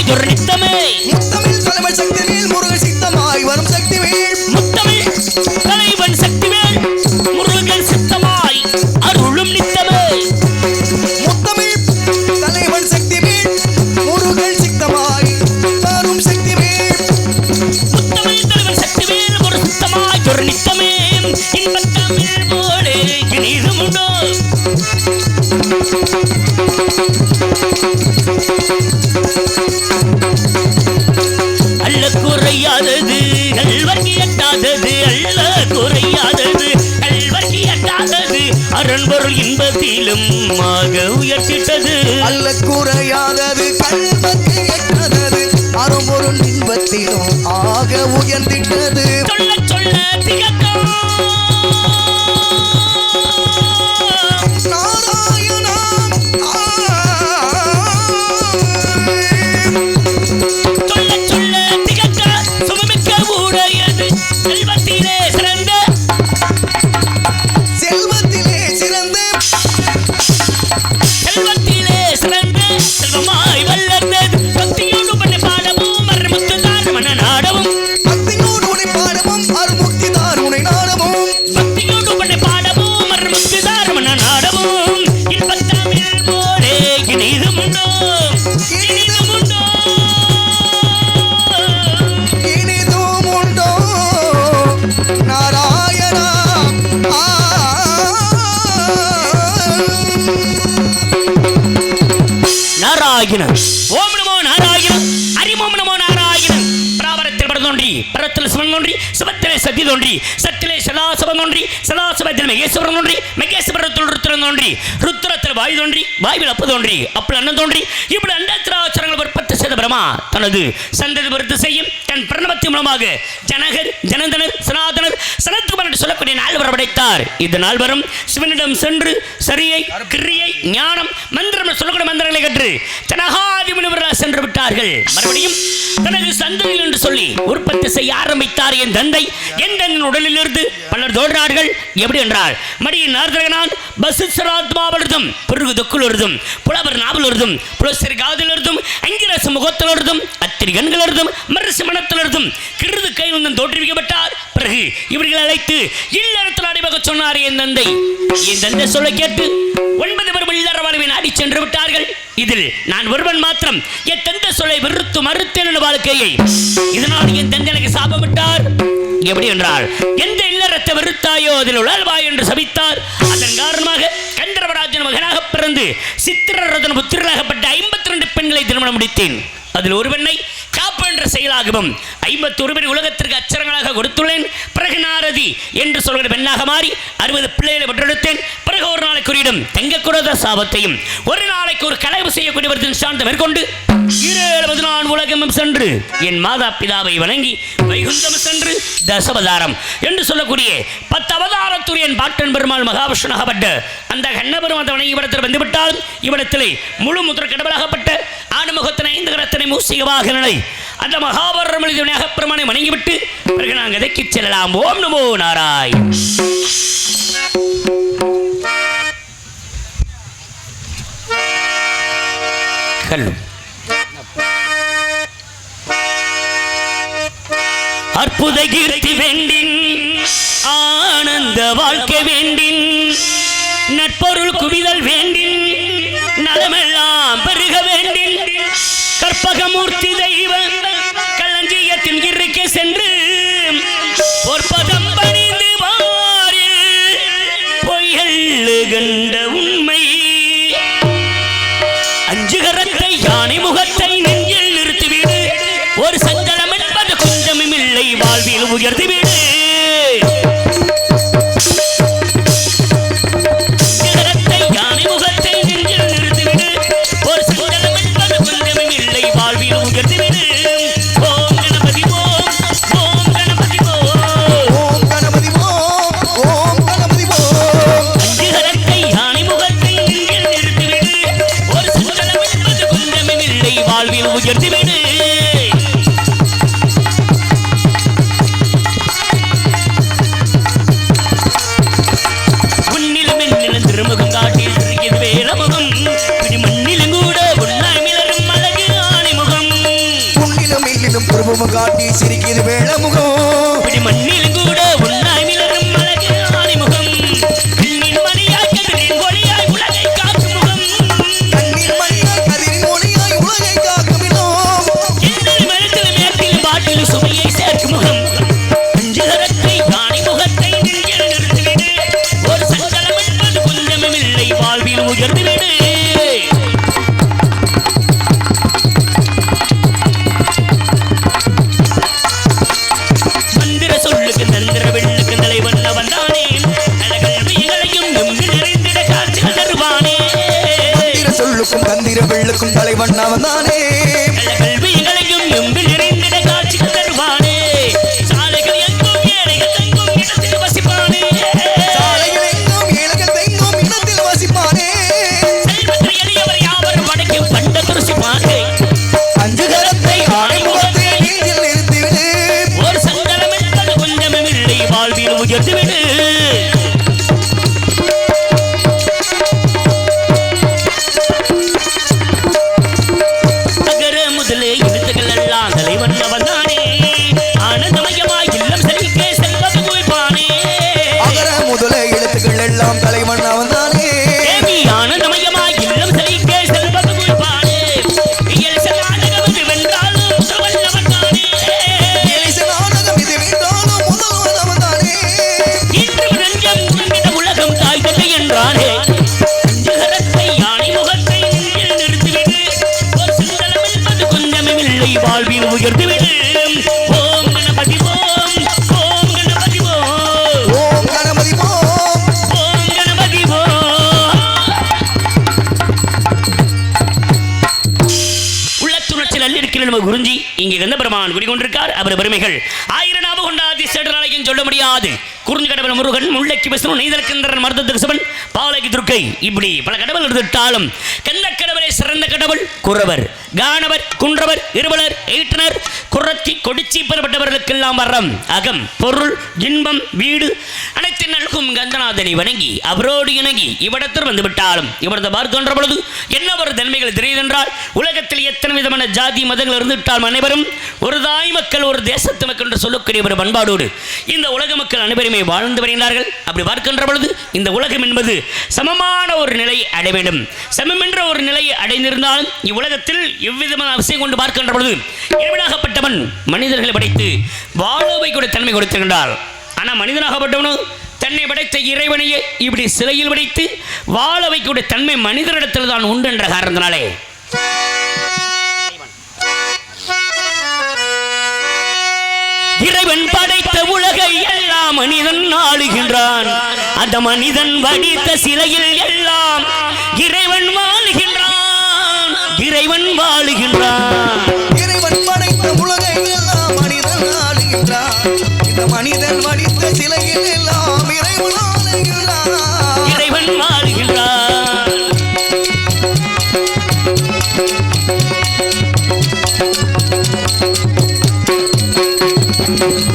சுத்தமாய் ஒரு நித்தமே முத்தமிழ் தலைவன் சக்திவேல் முருகன் சித்தமாய் வரும் சக்திவேல் முத்தமிழ் தலைவன் சக்திவேல் முருகன் சித்தமாய் அருளும் நித்தமே முத்தமிழ் தலைவன் சக்திவேல் முருகன் சித்தமாய் வரும் சக்திவேல் முத்தமிழ் தலைவன் சக்திவேல் ஒரு சுத்தமாய் ஒரு நித்தமே இன்பத்தமிழ் போலே இனிதும் உண்டோ அல்ல குறையாதது கல்வர்க்கு எட்டாதது அல்ல குறையாதது கல்வர்க்கு எட்டாதது அரண்பொருள் இன்பத்திலும் ஆக உயர்த்திட்டது அல்ல குறையாதது கல்வர்க்கு எட்டாதது அரும்பொருள் இன்பத்திலும் ஆக உயர்ந்திட்டது சொல்ல சொல்ல திகக்கம் ஓம் நமோ நாராயண ஹரிமோம் நமோ நாராயண பிராபரத்தில் பரதோன்றி பரத்தில் சிவன் தோன்றி சிவத்திலே சத்தி தோன்றி சத்திலே சதாசவன் தோன்றி சதாசவத்தில் மகேஸ்வரன் தோன்றி மகேஸ்வரத்தில் ருத்ரன் தோன்றி ருத்ரத்தில் வாயு தோன்றி வாயுவில் அப்பு தோன்றி அப்பில் அண்ணன் தோன்றி இப்படி அண்டத்திராச்சரங்கள் உற்பத்தி செய்த பிரமா தனது சந்ததி பொறுத்து செய்யும் தன் பிரணவத்தின் மூலமாக ஜனகர் ஜனந்தனர் சனாதனர் சனத்குமார் என்று சொல்லக்கூடிய நால்வரை படைத்தார். இந்த நால்வரும் சிவனிடம் சென்று சரியை கிரியை ஞானம் மந்திரம் சொல்லக்கூடிய மந்திரங்களை கற்று ஜனகாதி முனிவர்களாக சென்று விட்டார்கள். மறுபடியும் தனது சந்ததியில் என்று சொல்லி உற்பத்தி செய்ய ஆரம்பித்தார். என் தந்தை என் உடலில் இருந்து பலர் தோன்றார்கள். எப்படி என்றால் மடியின் நார்தரகனான் பசுசராத்மாவிலிருந்தும் பிறகு தொக்குலிருந்தும் புலவர் நாவலிருந்தும் புலசரி காதிலிருந்தும் அங்கிரச முகத்திலிருந்தும் அத்திரி கண்களிலிருந்தும் மரசு மனத்திலிருந்தும் கிருது கையிலிருந்தும் தோற்றுவிக்கப்பட்டார். பிறகு இவர்கள் அழைத்து இல்லறத்தில் அடிபக சொன்னார். என் தந்தை சொல்ல கேட்டு 9 பேரும் இல்லற வாழ்வை நாடி சென்று விட்டார்கள். இதில் நான் ஒருவன் மாத்திரம் என் தந்தை சொல்லை வெறுத்து மறுத்தேன் வாழ்க்கையை. இதனால் என் தந்தை எனக்கு சாபமிட்டார். எப்படி என்றால் எந்த இல்லறத்தை வெறுத்தாயோ அதில் உழல்வாய் என்று சபித்தார். அதன் காரணமாக கந்தர்வராஜன் மகனாக பிறந்து சித்திரரதன் புத்திரராகப்பட்ட 52 பெண்களை திருமணம் முடித்தேன். அதில் ஒரு பெண்ணை காப்பு என்ற செயலாகவும் 51 பேர் உலகத்திற்கு அச்சரங்களாக கொடுத்துள்ளேன். பிறகு நாரதி என்று சொல்கிற பெண்ணாக மாறி 60 பிள்ளைகளை பெற்றெடுத்தேன். பிறகு ஒரு நாளைக்கு ஒரு இடம் தங்கக்கூடாத சாபத்தையும் ஒரு நாளைக்கு ஒரு கலவு செய்யக்கூடியவர்களின் சார்ந்த மேற்கொண்டு 74 உலகமும் சென்று என் மாதா பிதாவை வணங்கி வைகுந்தம் சென்று தசவதாரம் என்று சொல்லக்கூடிய 10 அவதாரத்துடைய என் பாட்டன் பெருமாள் மகாவிஷ்ணுவாகப்பட்ட அந்த கண்ணபெருமான் வணங்கி இவ்விடத்தில் வந்துவிட்டால் இவ்விடத்திலே முழு முதற் கடவுளாகப்பட்ட ஆணுமுகத்தினை 5 கரத்தினை மூசிகமாக நிலை அந்த மகாபாரதம் எழுதியவனாக பெருமானை வணங்கிவிட்டு பிறகு நாங்கள் எதைக்கு செல்லலாம். ஓம் நமோ நாராயண. அற்புத கீர்த்தி வேண்டின் ஆனந்த வாழ்க்கை வேண்டின் நட்பொருள் குவிதல் வேண்டின் நலமெல்லாம் பெருக வேண்டின் கற்பகமூர்த்தி தெய்வ களஞ்சியத்தின் இறுக்கே சென்று பொற்பதம் பணிந்து வாரில் பொய்யல்லு கண்ட உண்மை அஞ்சுகரத்தை யானை முகத்தை நெஞ்சில் நிறுத்திவிடு ஒரு சஞ்சலம் என்பது கொஞ்சமும் இல்லை வாழ்வில் உயர்த்திவிடு மீதும் குருபமும் காட்டி சிரிக்குது வேளமுகம் மண்ணில் கூட உண்ணாய் மிளகும் அழகு ஆணிமுகம் கண்ணின் மணியாய் கதிரின் ஒளியாய் உலகை காக்கும் முகம் கண்ணீர் மணியாய் கதிரின் ஒளியாய் உலகை காக்கும் இடம் எண்ணில் மெழுத்தில் மேற்கில் பாட்டில் சுமையை சேர்க்கும் முகம் அஞ்சுகரத்தை யானை முகத்தை நெஞ்சில் நிறுத்திவிடு ஒரு சஞ்சலம் என்பது கொஞ்சமும் இல்லை வாழ்வில் உயர்ந்துவிடு தந்திர வெள்ளுக்கும் தலைவன் அவன்தானே கல்விகளையும் எம்பில் நிறைந்திட காட்சிகள் தருவானே சாலைகள் எங்கும் ஏழைகள் தங்கும் இடத்தில் வசிப்பானே சாலைகள் எங்கும் ஏழைகள் தங்கும் இடத்தில் வசிப்பானே செல்வத்தில் எளியவர் யாவரும் வடக்கில் பண்ட துருசிப்பானே அஞ்சுகரத்தை ஆணைமுகத்தை நெஞ்சில் நிறுத்திவிடு ஒரு சங்கடம் என்பது கொஞ்சமும் இல்லை வாழ்வில் உயர்ந்துவிடு எல்லாம் தலைவன் அவன்தானே ஆனந்தமயமாய் இல்லம் செழிக்க செல்வது குள்பானே இயல்ச நாடகம் இது வென்றாலும் முதல்வன் அவன்தானே இயல்ச நாடகம் இது வென்றாலும் முதல்வன் அவன்தானே இன்றும் நெஞ்சம் உண்மிட உலகம் தாய்கதை என்றானே அஞ்சுகரத்தை யானை முகத்தை நெஞ்சில் நிறுத்திவிடு ஒரு சிந்தனம் என்பது கொஞ்சமும் இல்லை வாழ்வில் உயர்ந்துவிடு ஓம் கணபதி ஓம் ஓம் கணபதி ஓம் ஓம் கணபதி நம்ம குருஞ்சி இங்கே கந்த பெருமான் குடிகொண்டிருக்கார். அவர் பெருமைகள் ஆயிரம் நாம கொண்டாதி சேடராலையும் சொல்ல முடியாது. குறிஞ்சி கடவுள் முருகன், முல்லைக்கு விஷ்ணு, நெய்தலக்கந்தரன், மருதத்துக்கு சிவன், பாவலைக்கு துர்க்கை, இப்படி பல கடவுள் இருந்துட்டாலும் கந்த கடவுளை சிறந்த கடவுள் குறவர், கானவர், குன்றவர், இருவலர், ஈட்டனர், குரத்தி, கொடிச்சி பெறப்பட்டவர்களுக்கெல்லாம் வரம், அகம், பொருள், இன்பம், வீடு அனைத்து நல்கும் கந்தநாதனை வணங்கி அவரோடு இணங்கி இவ்விடத்தில் வந்து விட்டாலும் இவரது பார்க்கின்ற பொழுது என்ன ஒரு தன்மைகள் தெரியுதென்றால் உலகத்தில் எத்தனை விதமான ஜாதி மதங்கள் இருந்துவிட்டாலும் அனைவரும் ஒரு தாய் மக்கள், ஒரு தேசத்து மக்கள் என்று சொல்லக்கூடிய ஒரு பண்பாடோடு இந்த உலக மக்கள் அனைவருமே வாழ்ந்து வருகிறார்கள். அப்படி பார்க்கின்ற பொழுது இந்த உலகம் என்பது சமமான ஒரு நிலையை அடைய வேண்டும். சமம் என்ற ஒரு நிலையை அடைந்திருந்தாலும் இவ்வுலகத்தில் எவ்விதமான அவசியம் கொண்டு பார்க்கின்ற பொழுது இறைவனாகப்பட்டவன் மனிதர்களை படைத்து வாழவை கூட தன்மை கொடுத்திருக்கின்றார். ஆனால் மனிதனாகப்பட்டவனும் தன்னை படைத்த இறைவனையே இப்படி சிலையில் படைத்து வாழ வைக்கூடிய தன்மை மனிதரிடத்தில் தான் உண்டு என்ற காரணத்தினாலே இறைவன் படைத்த உலகை எல்லாம் மனிதன் ஆளுகின்றான். அந்த மனிதன் வடித்த சிலையில் எல்லாம் இறைவன் வாழுகின்றான். இறைவன் வாழுகின்றான். இறைவன் படைத்த உலகை எல்லாம் மனிதன் ஆளுகின்றான். இந்த மனிதன் வடித்த சிலையில் எல்லாம் இறைவன் ஆளுகின்றான். இறைவன் வாழுகின்றான்.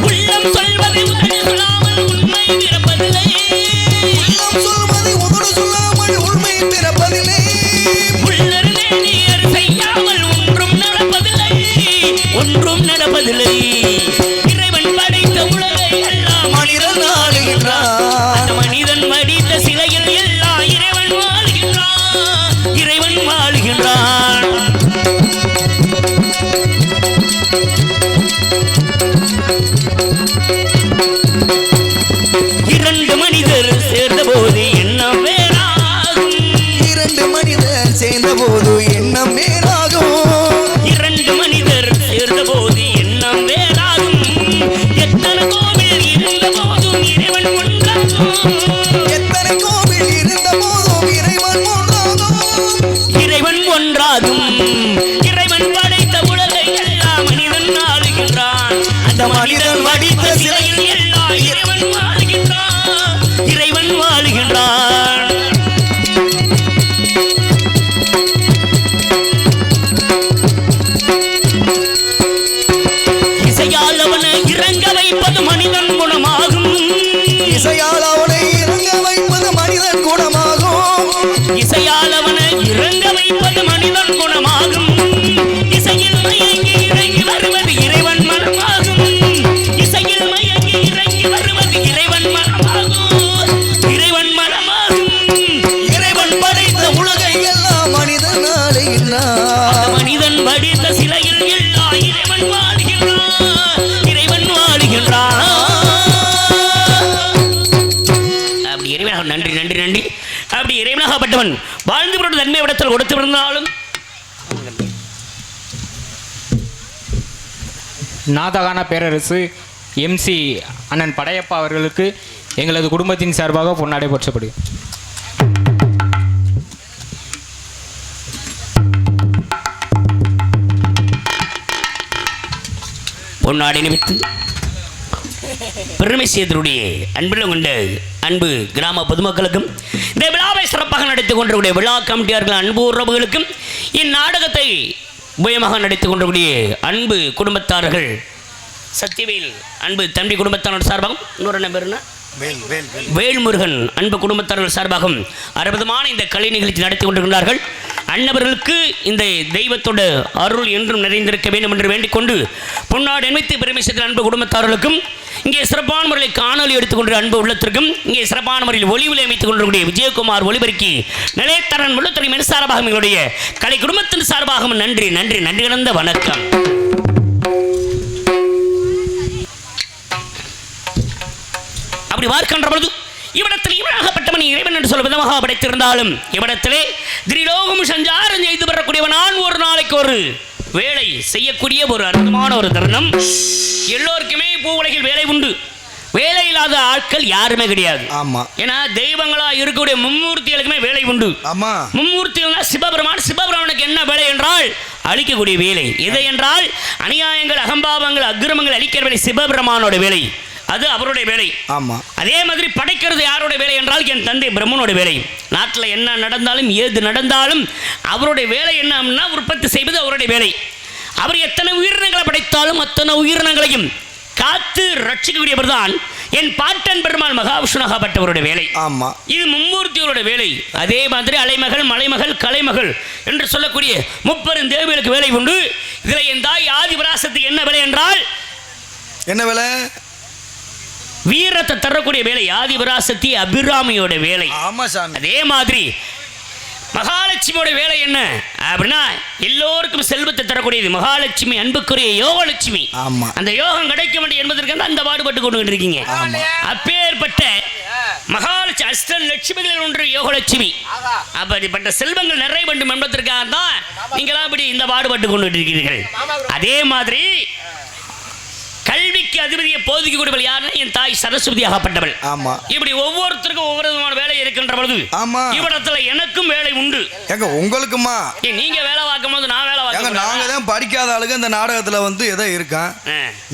உள்ளம் சொல்வதை உதடு சொல்லாமல் உண்மை பிறப்பதில்லை. உள்ளம் சொல்வதை உதடு சொல்லாமல் உண்மை பிறப்பதில்லை. உள்ளர் நேரியர் செய்யாமல் ஒன்றும் நடப்பதில்லை. ஒன்றும் நடப்பதில்லை. இறைவன் படைத்த உலகை எல்லாம் மனிதன் ஆளுகின்றான். அந்த மனிதன் மடித்த சிலையில் எல்லாம் இறைவன் வாழ்கின்றான். இறைவன் வாழ்கின்றான். இரண்டு மனிதர் சேர்ந்த போது எண்ணம் வேறாகும். இரண்டு மனிதர் சேர்ந்த போது எண்ணம் வேறாகும். இரண்டு மனிதர் சேர்ந்த போது எண்ணம் வேறாகும். எத்தனை கோவில் இருந்த போதும் இறைவன் ஒன்றாகும். எத்தனை கோவில் இருந்த போதும் இறைவன் ஒன்றாகும். இறைவன் ஒன்றாகும். இறைவன் படைத்த உலகை எல்லாம் மனிதன் ஆளுகின்றான். அந்த மனிதன் வடித்த சிலையில் எல்லாம் இறைவன் வாழ்கின்றான். இறைவன் வாழுகின்றான். இசையால் அவனை இறங்க வைப்பது மனிதன் குணமாகும். இசையால் அவனை இறங்க அவன் வடித்த சிலையில் எல்லா இறைவன் வாழ்கின்றான், இறைவன் வாழ்கின்றான். அப்படி இறைவனாக நன்றி நன்றி நன்றி. அப்படி இறைவனாகப்பட்டவன் வாழ்ந்து கொண்ட தன்மை விடத்தில் கொடுத்து விருந்தாலும் நாதகான பேரரசு MC அண்ணன் படையப்பா அவர்களுக்கு எங்களது குடும்பத்தின் சார்பாக பொன்னாடை போற்றப்படுகிறது. பொன்னாடை நிமித்து பெருமை செய்தருடைய அன்பில் கொண்ட அன்பு கிராம பொதுமக்களுக்கும் இந்த விழாவை சிறப்பாக நடத்தி கொண்டிருக்கூடிய விழா கமிட்டியார்கள் அன்பு உறவுகளுக்கும் இந்நாடகத்தை உபயமாக நடத்தி கொண்டிருக்கூடிய அன்பு குடும்பத்தார்கள் சக்திவேல் அன்பு தம்பி குடும்பத்தாரோட சார்பாகவும் இன்னொரு என்ன பேருன்னா வேல்முருகன் அன்பு குடும்பத்தார்கள் சார்பாகவும் அற்புதமான இந்த கலை நிகழ்ச்சி நடத்தி கொண்டிருக்கிறார்கள். அன்னவர்களுக்கு இந்த தெய்வத்தோட அருள் என்றும் நிறைந்திருக்க வேண்டும் என்று வேண்டிக் கொண்டு பொன்னாடு அணிவித்து பெருமை செய்த அன்பு குடும்பத்தார்களுக்கும் இங்கே சிறப்பான முறையில் காணொலி எடுத்துக்கொண்ட அன்பு உள்ளத்திற்கும் இங்கே சிறப்பான முறையில் ஒளிவிலை அமைத்துக் கொண்டிருக்கூடிய விஜயகுமார் ஒளிபெருக்கி நிலையத்தரன் உள்ளத்துறை மின்சாரபாகம் எங்களுடைய கலை குடும்பத்தின் சார்பாகவும் நன்றி நன்றி நன்றி கலந்த வணக்கம். அப்படி பார்க்கின்ற பொழுது இவ்விடத்தில் இவனாகப்பட்டவன் இறைவன் என்று சொல்ல விதமாக படைத்திருந்தாலும் இவ்விடத்திலே திரிலோகம் சஞ்சாரம் செய்து பெறக்கூடியவன் நான் ஒரு நாளைக்கு ஒரு வேலை செய்யக்கூடிய ஒரு அற்புதமான ஒரு தருணம். எல்லோருக்குமே பூ உலகில் வேலை உண்டு, வேலை இல்லாத ஆட்கள் யாருமே கிடையாது. ஆமா, ஏன்னா தெய்வங்களா இருக்கக்கூடிய மும்மூர்த்திகளுக்குமே வேலை உண்டு. ஆமா, மும்மூர்த்திகள் சிவபெருமான், சிவபெருமானுக்கு என்ன வேலை என்றால் அழிக்கக்கூடிய வேலை. எதை என்றால் அநியாயங்கள் அகம்பாவங்கள் அக்கிரமங்கள் அழிக்கிற வேலை சிவபெருமானோட வேலை, அது அவருடைய வேலை. ஆமா, அதே மாதிரி படைக்கிறது யாரோட வேலை என்றால் என் தந்தை பிரம்மனோட வேலை. நாட்டில் என்ன நடந்தாலும் ஏது நடந்தாலும் அவருடைய வேலை என்னன்னா உற்பத்தி செய்வது அவருடைய வேலை. அவர் எத்தனை உயிரினங்களை படைத்தாலும் அத்தனை உயிரினங்களையும் காத்து ரட்சிக்கக்கூடியவர் தான் என் பாட்டன் பெருமாள் மகாவிஷ்ணுவாகப்பட்டவருடைய வேலை. ஆமா, இது மும்மூர்த்தியோட வேலை. அதே மாதிரி அலைமகள் மலைமகள் கலைமகள் என்று சொல்லக்கூடிய முப்பெரும் தேவிகளுக்கு வேலை உண்டு. இதில் என் தாய் ஆதிபராசத்துக்கு என்ன வேலை என்றால் என்ன வேலை? வீரத்தை தரக்கூடிய வேலை. ஆதிபராசக்தி அபிராமியோட வேலை. ஆமா சாமி. அதே மாதிரி மகாலட்சுமியோட வேலை என்ன அப்படின்னா எல்லோருக்கும் செல்வத்தை தரக்கூடியது மகாலட்சுமி, அன்புக்குரிய யோகலட்சுமி. ஆமா, அந்த யோகம் கிடைக்க வேண்டும் என்பதற்கு அந்த பாடுபட்டு கொண்டு இருக்கீங்க. அப்பேற்பட்ட மகாலட்சுமி அஷ்டலட்சுமிகளில் ஒன்று யோகலட்சுமி. அப்படிப்பட்ட செல்வங்கள் நிறைய வேண்டும் என்பதற்காக தான் நீங்களாம் இப்படி இந்த பாடுபட்டு கொண்டு இருக்கிறீர்கள். அதே மாதிரி கல்விக்கு அதிபதியை போதிக்கக்கூடியவள் யாருன்னா என் தாய் சரஸ்வதி ஆகப்பட்டவள். ஆமா, இப்படி ஒவ்வொருத்தருக்கும் ஒவ்வொரு விதமான வேலை இருக்கின்ற பொழுது ஆமா இவ்விடத்துல எனக்கும் வேலை உண்டு. எங்க உங்களுக்குமா? நீங்க வேலை பார்க்கும் போது நான் வேலை பார்க்க நாங்க தான் படிக்காத ஆளுங்க இந்த நாடகத்துல வந்து எதோ இருக்கேன்.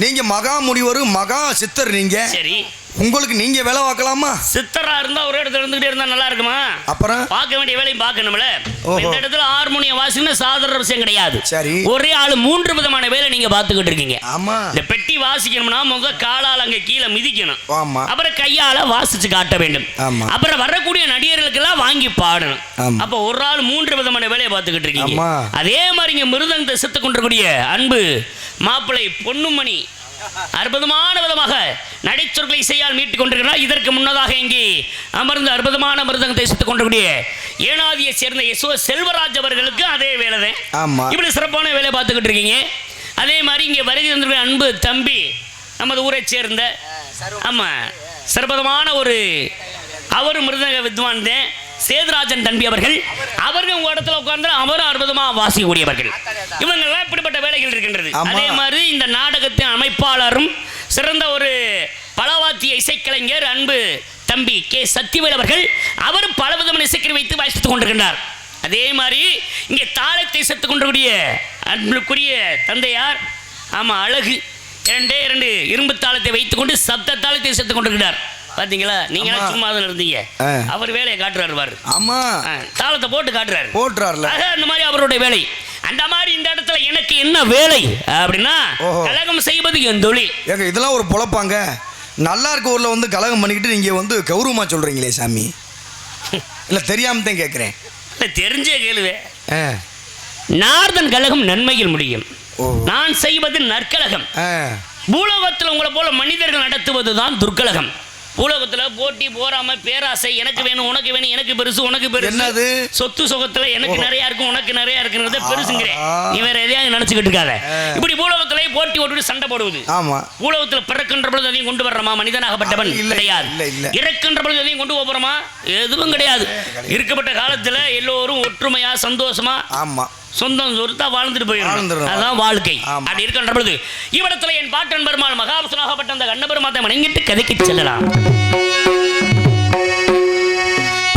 நீங்க மகா முனிவர் மகா சித்தர், நீங்க சரி உங்களுக்கு நீங்க வேலை பார்க்கலாமா? சித்தரா இருந்தா ஒரு இடத்துல இருந்துகிட்டே இருந்தா நல்லா இருக்குமா? அப்புறம் பார்க்க வேண்டிய வேலையும் பார்க்கணும்ல. இந்த இடத்துல ஹார்மோனியம் வாசினா சாதாரண விஷயம் கிடையாது. சரி, ஒரே ஆளு 3 விதமான வேலை நீங்க பார்த்துக்கிட்டு இருக்கீங்க. ஆமா, இந்த பெட்டி வாசிக்கணும்னா முத காலால அங்க கீழே மிதிக்கணும். ஆமா, அப்புறம் கையால வாசிச்சு காட்ட வேண்டும். ஆமா, அப்புறம் வரக்கூடிய நடிகர்களுக்கு எல்லாம் வாங்கி பாடணும். அப்ப ஒரு ஆள் 3 விதமான வேலையை பார்த்துக்கிட்டு இருக்கீங்க. அதே மாதிரி இங்க மிருதங்கத்தை செத்து கொண்டிருக்கூடிய அன்பு மாப்பிள்ளை பொன்னுமணி அற்புதமான விதமாக நடைச்சொற்களை செய்யால் மீட்டுக் கொண்டிருக்கிறார். இதற்கு முன்னதாக இங்கே அமர்ந்து அற்புதமான மிருதங்கத்தை செய்துக் கொண்டிருக்கூடிய ஏனாதியை சேர்ந்த செல்வராஜ் அவர்களுக்கு அதே வேலை தான். இப்படி சிறப்பான வேலை பார்த்துக்கிட்டு இருக்கீங்க. அதே மாதிரி இங்கே வருகை வந்திருக்கிற அன்பு தம்பி நமது ஊரை சேர்ந்த ஆமா சிறப்பதமான ஒரு அவர் மிருதங்க வித்வான் தான் சேதுராஜன் தம்பி அவர்கள். அவர்கள் உங்க இடத்துல உட்கார்ந்து அவரும் அற்புதமாக வாசிக்கக்கூடியவர்கள். இவங்கெல்லாம் இப்படிப்பட்ட வேலைகள் இருக்கின்றது. அதே மாதிரி இந்த நாடகத்தின் அமைப்பாளரும் சிறந்த ஒரு பலவாத்திய இசைக்கலைஞர் அன்பு தம்பி கே சத்திவேல் அவர்கள். அவரும் பல விதமான இசைக்கரை வைத்து வாசித்துக் கொண்டிருக்கின்றார். அதே மாதிரி இங்கே தாளத்தை செத்துக் கொண்டிருக்கூடிய அன்புக்குரிய தந்தையார் ஆமா அழகு 2 இரும்பு தாளத்தை வைத்துக் கொண்டு சப்த தாளத்தை செத்துக் கொண்டிருக்கிறார். பாத்தீங்களா? நீங்க சும்மா தான் இருந்தீங்க, அவர் வேலையை காட்டுறாரு. ஆமா, தாளத்தை போட்டு காட்டுறாரு. அந்த மாதிரி அவருடைய வேலை. அந்த மாதிரி இந்த இடத்துல எனக்கு என்ன வேலை அப்படின்னா கலகம் செய்வது என் தொழில். ஏங்க இதெல்லாம் ஒரு பொழப்பாங்க? நல்லா இருக்க ஊர்ல வந்து கலகம் பண்ணிக்கிட்டு நீங்க வந்து கௌரவமா சொல்றீங்களே சாமி. இல்ல தெரியாம தான் கேட்கிறேன். இல்ல தெரிஞ்சே கேளுவே. நார்தன் கலகம் நன்மையில் முடியும், நான் செய்வது நற்கலகம். பூலோகத்தில் உங்களை போல மனிதர்கள் நடத்துவதுதான் துர்க்கலகம். உலகத்துல போட்டி போறாம பேராசை, எனக்கு வேணும் உனக்கு வேணும், எனக்கு பெருசு உனக்கு பெருசு, என்னது சொத்து சுகத்துல எனக்கு நிறைய இருக்கும் உனக்கு நிறைய இருக்குங்கிறத பெருசுங்கிறேன். நீ வேற எதையாவது நினைச்சுக்கிட்டு இருக்காத. இப்படி பூலோகத்திலே போட்டி ஓட்டு சண்டை போடுவது. ஆமா, பூலோகத்துல பிறக்கின்ற பொழுது அதையும் கொண்டு வர்றமா? மனிதனாகப்பட்டவன் கிடையாது. இறக்கின்ற பொழுது அதையும் கொண்டு போறோமா? எதுவும் கிடையாது. இருக்கப்பட்ட காலத்துல எல்லோரும் ஒற்றுமையா சந்தோஷமா ஆமா சொந்தம் சொத்தா வாழ்ந்துட்டு போயிடும். அதான் வாழ்க்கை. அப்படி இருக்கின்ற பொழுது இவ்விடத்துல என் பாட்டன் பெருமாள் மகாபுருஷனாகப்பட்ட அந்த கண்ணபெருமாத்தை வணங்கிட்டு கதைக்கு செல்லலாம்.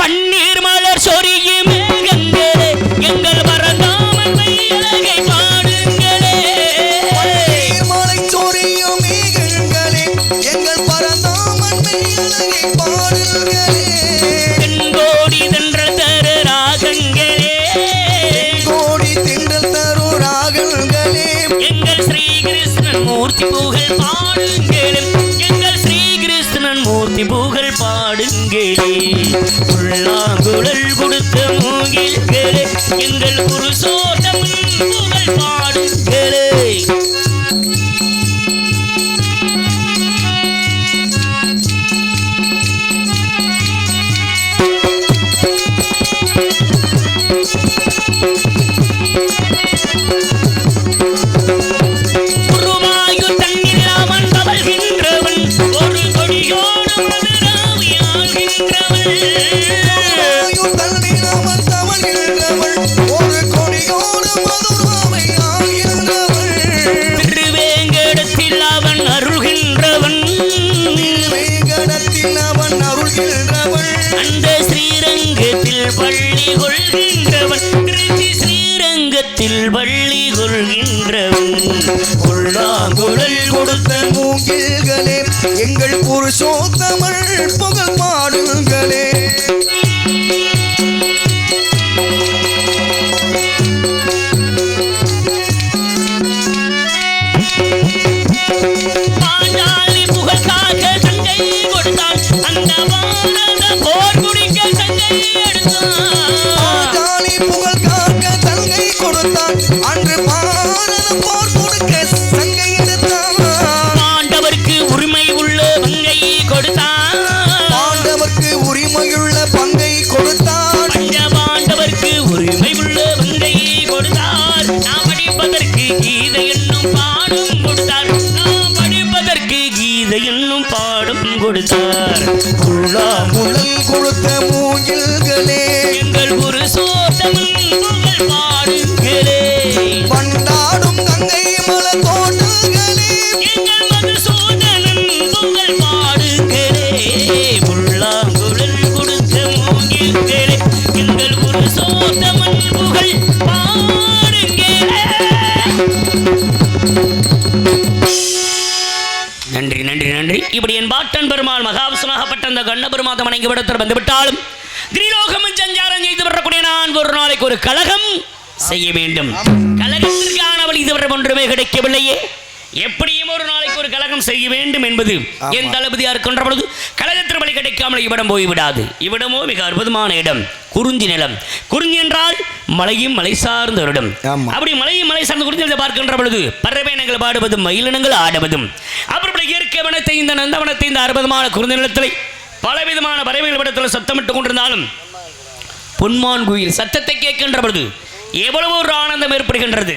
பன்னீர் மலர் சொரியும் மேகங்களே, எங்கள் பரந்தாமன் மையழகை பாடுங்களே. பன்னீர் மலை சொரியும் மேகங்களே, எங்கள் பரந்தாமன் மையழகை பாடுங்களே. தென்கோடி தென்றல் தரு ராகங்களே, கோடி தென்றல் தரு ராகங்களே. எங்கள் ஸ்ரீ கிருஷ்ணன் மூர்த்தி புகழ் பாடுங்களே, எங்கள் ஸ்ரீ கிருஷ்ணன் மூர்த்தி புகழ் பாடுங்களே. புல்லாங்குழல் கொடுத்த மூங்கில்களே, எங்கள் புருஷோத்தம் புகழ் பாடுங்களே. உருவாயு தண்ணீர் அவன் தவழ்கின்றவன், ஒரு கொடியோடு மதுராவி ஆள்கின்றவன். தன்னிலாமல் தவழ்கின்றவள், ஒரு கொடியோடு மதுராவை ஆள்கின்றவள். திருவேங்கடத்தில் அவன் அருள்கின்றவன், வேங்கடத்தில் அவன் அருள்கின்றவள். அந்த ஸ்ரீரங்கத்தில் பள்ளி கொள்கின்றவன், திருச்சி ஸ்ரீரங்கத்தில் பள்ளி கொள்கின்றவன். புல்லாங்குழல் கொடுத்த மூங்கில்களே, எங்கள் புருஷோத்தமள் புகழ் பாடுங்களே. பாஞ்சாலி புகழ்காக சங்கை கொடுத்தான், அந்த வானத போர் முடிக்க சங்கை எடுத்தான். ஜாலி புகழ் காக்க தங்கை கொடுத்தான், அன்று பாரதம் போர் கொடுக்க சங்கை எடுத்தான். பாண்டவருக்கு உரிமை உள்ள பங்கை கொடுத்தான், பாண்டவர்க்கு உரிமையுள்ள பங்கை கொடுத்தான். பஞ்ச பாண்டவருக்கு உரிமை உள்ள பங்கை கொடுத்தார். நாம் படிப்பதற்கு கீதை என்னும் பாடும் கொடுத்தார், நாம் படிப்பதற்கு கீதை என்னும் பாடும் கொடுத்தார். முழல் கொடுத்த மூங்கில்களே, எங்கள் ஒரு சோத்தமன் புகழ் பாடுங்களே. பண்டாடும் கங்கை மலை தோட்டங்களே, எங்கள் மதுசூதனன் புகழ் பாடுங்களே. புல்லாங்குழல் கொடுத்த மூங்கில்களே, எங்கள் ஒரு சோத்தமன் புகழ் பாடுங்களே. நன்றி நன்றி நன்றி. இப்படி என் பாட்டன் பெருமாள் மகாவிஷ்ணுவாகப்பட்ட அந்த கண்ணபெருமாதம் வணங்கி விடத்தில் வந்துவிட்டாலும் கிரிலோகமும் சஞ்சாரம் செய்து வரக்கூடிய நான் ஒரு நாளைக்கு ஒரு கலகம் செய்ய வேண்டும். கலகத்திற்கானவள் இதுவரை ஒன்றுமே கிடைக்கவில்லையே, எப்படியும் ஒரு நாளைக்கு ஒரு கலகம் செய்ய வேண்டும் என்பது என் தளபதியா இருக்கின்ற பொழுது கலகத்திற்கு வழி கிடைக்காமல் இவ்விடம் போய்விடாது. இவ்விடமோ மிக அற்புதமான இடம், குறிஞ்சி நிலம். குறிஞ்சி என்றால் மலையும் மலை சார்ந்த ஒரு இடம். அப்படி மலையும் மலை சார்ந்த குறிஞ்சி நிலத்தை பார்க்கின்ற பொழுது பறவையினங்கள் பாடுவதும் மயிலினங்கள் ஆடுவதும், அப்புறம் இயற்கை வனத்தை இந்த நந்தவனத்தை இந்த அற்புதமான குறிஞ்சி நிலத்தில் பலவிதமான பறவைகள் இடத்தில் சத்தமிட்டுக் கொண்டிருந்தாலும் பொன்மான் குயில் சத்தத்தை கேட்கின்ற பொழுது எவ்வளவு ஒரு ஆனந்தம் ஏற்படுகின்றது.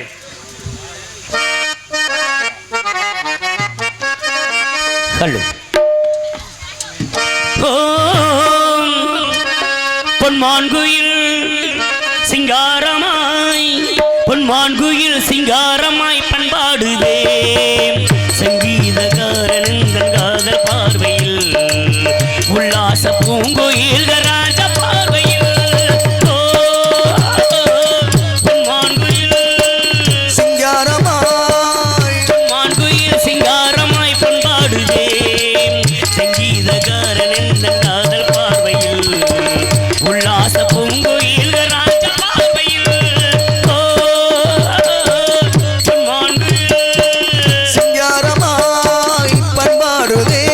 பொன்மான் குயில் சிங்காரமாய், பொன்மான் குயில் சிங்காரமாய் பண்பாடுதே. சங்கீதக்காரன் காதல் பார்வையில், உல்லாச பூங்குயில் ராஜ பார்வையில். பொன்மான் குயில் சிங்காரமாய், பொன்மான் குயில் சிங்காரமாய் பண்பாடுதே. சங்கீதக்காரன் காதல் பார்வையில், உல்லாச பூங்குயில் ராஜ பார்வையில். பொன்மான் குயில் சிங்காரமாய் பண்பாடுதே.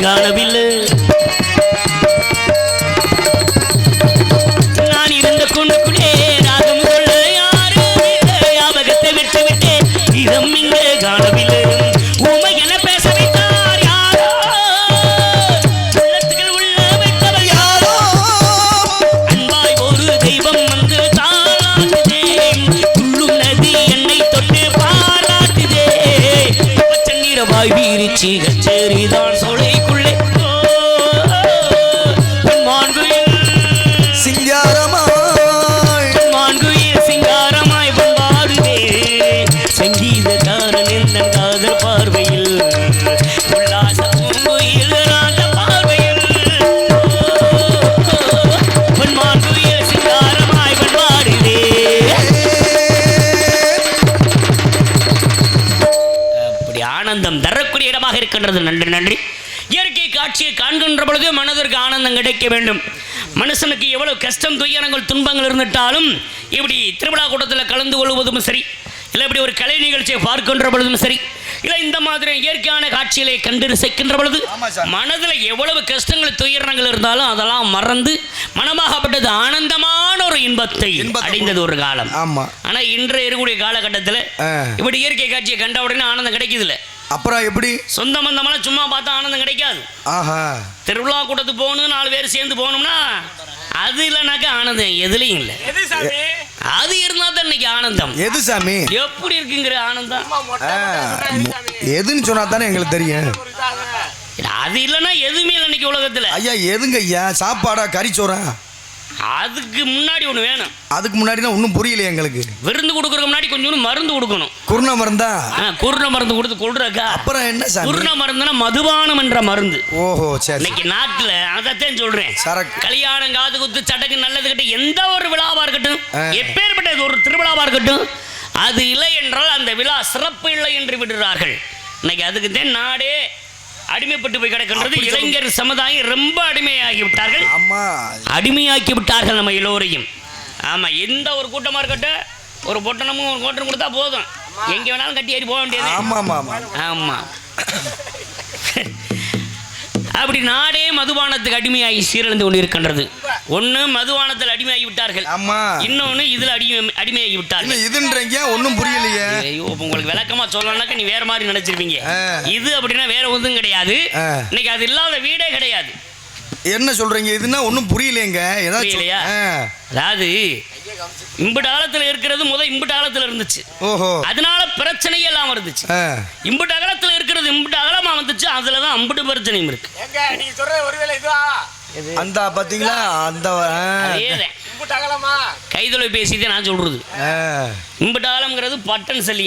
காணவில்லை. நான் இருந்த கொண்டுக்குள்ளே ராகம் சொல்ல யாரும் இல்லை. ஞாபகத்தை விட்டு விட்டு இதம் இங்கே காணவில்லை. உமை என பேச வைத்தார் யாரோ, உள்ளத்துக்குள் உள்ள வைத்தவர் யாரோ. அன்பாய் ஒரு தெய்வம் வந்து தாளாட்டுதே, துள்ளும் நதி என்னை தொட்டு பாராட்டுதே. பச்சநீரவாய் வீரிச்சி கச்சேரிதான் சோலைக்குள்ளே மான்குயில் சிங்காரமாய் மான்குயில் சிங்காரமாய் பாடுதே. சங்கீதக்காரன் எந்த காதல் பார்வையில் உல்லாச பூங்குயில் ராக பார்வையில் மான்குயில் சிங்காரமாய் பாடுதே. அப்படி ஆனந்தம் தரக்கூடிய இடமாக இருக்கின்றது. நன்றி நன்றி. இயற்கை காட்சியை காண்கின்ற பொழுது மனதிற்கு ஆனந்தம் கிடைக்க வேண்டும். மனுஷனுக்கு எவ்வளவு கஷ்டம் துயரங்கள் துன்பங்கள் இருந்துட்டாலும் இப்படி திருவிழா கூட்டத்தில் கலந்து கொள்வதும் சரி, இல்லை இப்படி ஒரு கலை நிகழ்ச்சியை பார்க்கின்ற பொழுதும் சரி, இல்லை இந்த மாதிரி இயற்கையான காட்சிகளை கண்டு ரசிக்கின்ற பொழுது மனதில் எவ்வளவு கஷ்டங்கள் துயரங்கள் இருந்தாலும் அதெல்லாம் மறந்து மனமாகப்பட்டது ஆனந்தமான ஒரு இன்பத்தை அடைந்தது ஒரு காலம். ஆமா. ஆனால் இன்று இருக்கக்கூடிய காலகட்டத்தில் இப்படி இயற்கை காட்சியை கண்ட உடனே ஆனந்தம் கிடைக்குதில்ல. அப்புறம் எப்படி சொந்த பந்தமெல்லாம் சும்மா பார்த்தா ஆனந்தம் கிடைக்காது. ஆஹா, திருவிழா கூட்டத்துக்கு போகணும், 4 பேர் சேர்ந்து போகணும்னா அது இல்லைனாக்கா ஆனந்தம் எதுலையும் இல்லை. அது இருந்தா தான் இன்னைக்கு ஆனந்தம். எது சாமி எப்படி இருக்குங்கிற ஆனந்தம் எதுன்னு சொன்னா தானே எங்களுக்கு தெரியும். அது இல்லைன்னா எதுவுமே இல்லை இன்னைக்கு உலகத்துல. ஐயா எதுங்க ஐயா? சாப்பாடா கறிச்சோறா? அதுக்கு முன்னாடி ஒண்ணு வேணும். அதுக்கு முன்னாடினா ஒன்றும் புரியலையே எங்களுக்கு. விருந்து கொடுக்கறதுக்கு முன்னாடி கொஞ்சம் மருந்து கொடுக்கணும். குருண மருந்தா? குருண மருந்து கொடுத்து கொள்றக்கா. அப்புறம் என்ன சாமி? குருண மருந்துனா மதுபானம் என்ற மருந்து. ஓஹோ சரி. இன்னைக்கு நாட்டுல அதைத்தான் சொல்றேன். சரக்கு கல்யாணம், காது குத்து, சடங்கு நல்லது கிட்ட எந்த ஒரு விழாவா இருக்கட்டும், எப்பேற்பட்ட ஒரு திருவிழாவா இருக்கட்டும், அது இல்லை என்றால் அந்த விழா சிறப்பு இல்லை என்று விடுறார்கள். இன்னைக்கு அதுக்கு தான் நாடே அடிமைப்பட்டு போய் கிடக்கின்றது. இளைஞர் சமுதாயம் ரொம்ப அடிமையாகி விட்டார்கள். ஆமா, அடிமையாக்கி விட்டார்கள் நம்ம எல்லோரையும். ஆமா, எந்த ஒரு கூட்டமா இருக்கட்டும், ஒரு பொட்டணமும் ஒரு கோட்டனும் கொடுத்தா போதும், எங்க வேணாலும் கட்டி ஏறி போக வேண்டியது. ஆமா ஆமா ஆமா. அப்படி நாடே மதுபானத்துக்கு அடிமையாகி சீரழிந்து கொண்டிருக்கின்றது. ஒண்ணு மதுபானத்தில் அடிமையாகி விட்டார்கள், இன்னொன்னு இதுல அடிமையாகி விட்டார்கள். இதுன்றீங்க ஒன்றும் புரியலையே. ஐயோ, உங்களுக்கு விளக்கமா சொல்லணும்னாக்க நீ வேற மாதிரி நினைச்சிருப்பீங்க. இது அப்படின்னா வேற ஒன்றும் கிடையாது. இன்னைக்கு அது இல்லாத வீடே கிடையாது. என்ன சொல்றீங்க? இதுன்னா ஒன்றும் புரியலையேங்க. ஏதாவது அதாவது இம்புட்டு காலத்துல இருக்கிறது இம்புட்டு காலத்துல இருந்துச்சு. ஓஹோ, அதனால பிரச்சனையே எல்லாம் இருந்துச்சு. இம்புட்டு அகலத்துல இருக்கிறது இம்புட்டு அகலமா வந்துச்சு, அதுலதான் அம்புட்டு பிரச்சனையும் இருக்கு. நீங்க சொல்றது ஒருவேளை இதுவா? அந்த பாத்தீங்களா அந்த கைதொலைபேசி நான் சொல்றது. இம்புட்டாலம்ங்கிறது பட்டன் செல்லி,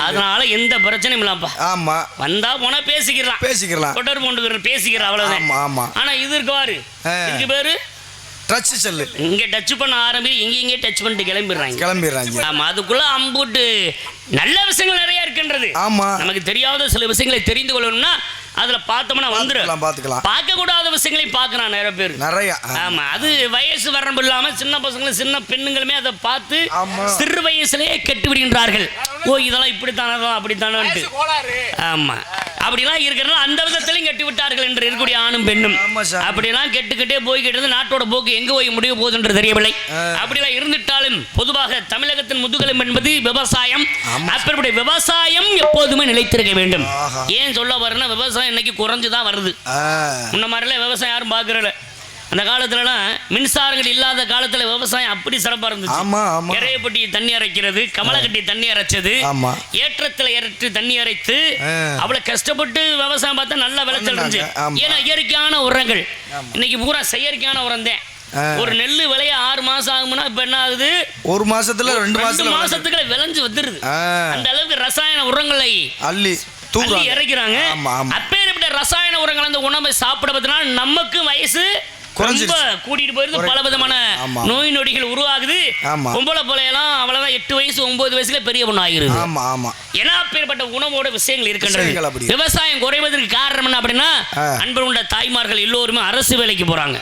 அதனால எந்த பிரச்சனையும் இல்லப்பா. ஆமா, வந்தா போனா பேசிக்கலாம் தொடர்பு கொண்டு பேசிக்கிறோம், அவ்வளவுதான். ஆமா. ஆனா இது இருக்காரு, இதுக்கு பேரு டச் செல்லு. இங்க டச் பண்ண ஆரம்பி இங்க டச் பண்ணிட்டு கிளம்பிடுறாங்க. ஆமா, அதுக்குள்ள அம்புட்டு நல்ல விஷயங்கள் நிறைய இருக்கின்றது. ஆமா, நமக்கு தெரியாத சில விஷயங்களை தெரிந்து கொள்ளணும்னா அதுல பார்த்தோம்னா வந்துடும். பார்க்க கூடாத விஷயங்களை பார்க்கறான் நிறைய பேர். ஆமா, அது வயசு வரம்பு இல்லாம சின்ன பசங்களும் சின்ன பெண்ணுங்களுமே அதை பார்த்து சிறு வயசுலயே கெட்டு விடுகின்றார்கள். ஓ, இதெல்லாம் இப்படித்தானோ அப்படித்தானோ. ஆமா, அப்படிலாம் இருக்கிறனால அந்த விதத்திலையும் கெட்டு விட்டார்கள் என்று இருக்கக்கூடிய ஆணும் பெண்ணும். அப்படிலாம் கெட்டுக்கிட்டே போய்கிட்டு நாட்டோட போக்கு எங்க போய் முடிய போகுது என்று தெரியவில்லை. அப்படிலாம் இருந்துட்டாலும் பொதுவாக தமிழகத்தின் முதுகெலும்பு என்பது விவசாயம். அப்படிப்பட்ட விவசாயம் எப்போதுமே நிலைத்திருக்க வேண்டும். ஏன் சொல்ல வரேன்னா, விவசாயம் இன்னைக்கு குறைஞ்சுதான் வருது. முன்ன மாதிரிலாம் விவசாயம் யாரும் பார்க்கறல. அந்த காலத்துலலாம் மின்சாரங்கள் இல்லாத காலத்துல விவசாயம் அப்படி சிறப்பா இருந்துச்சு. எரையப்பட்டி தண்ணி அரைக்கிறது, கமலக்கட்டி தண்ணி அரைச்சது, ஏற்றத்துல ஏற்று தண்ணி அரைத்து அவ்வளவு கஷ்டப்பட்டு விவசாயம் பார்த்தா நல்ல விளைச்சல் இருந்துச்சு. ஏன்னா இயற்கையான உரங்கள். இன்னைக்கு பூரா செயற்கையான உரம் தான். ஒரு நெல்லு விளைய 6 மாசம் ஆகும்னா இப்ப என்ன ஆகுது, 1 மாசத்துல 2 மாசத்துக்குள்ள விளைஞ்சு வந்துருது. அந்த அளவுக்கு ரசாயன உரங்களை அள்ளி இறக்கிறாங்க. அப்பேற்பட்ட ரசாயன உரங்கள் அந்த உணவை சாப்பிடுவதனால நமக்கு வயசு ரொம்ப கூட்டிட்டு போயிருது. பல விதமான நோய் நொடிகள் உருவாகுது. பொம்பளை பிள்ளையெல்லாம் அவ்வளவுதான் 8 வயசு 9 வயசுல பெரிய பொண்ணு ஆகிருது. ஏன்னா அப்பேற்பட்ட உணவோட விஷயங்கள் இருக்கின்றது. விவசாயம் குறைவதற்கு காரணம் என்ன அப்படின்னா, அன்பு உள்ள தாய்மார்கள் எல்லோருமே அரசு வேலைக்கு போறாங்க.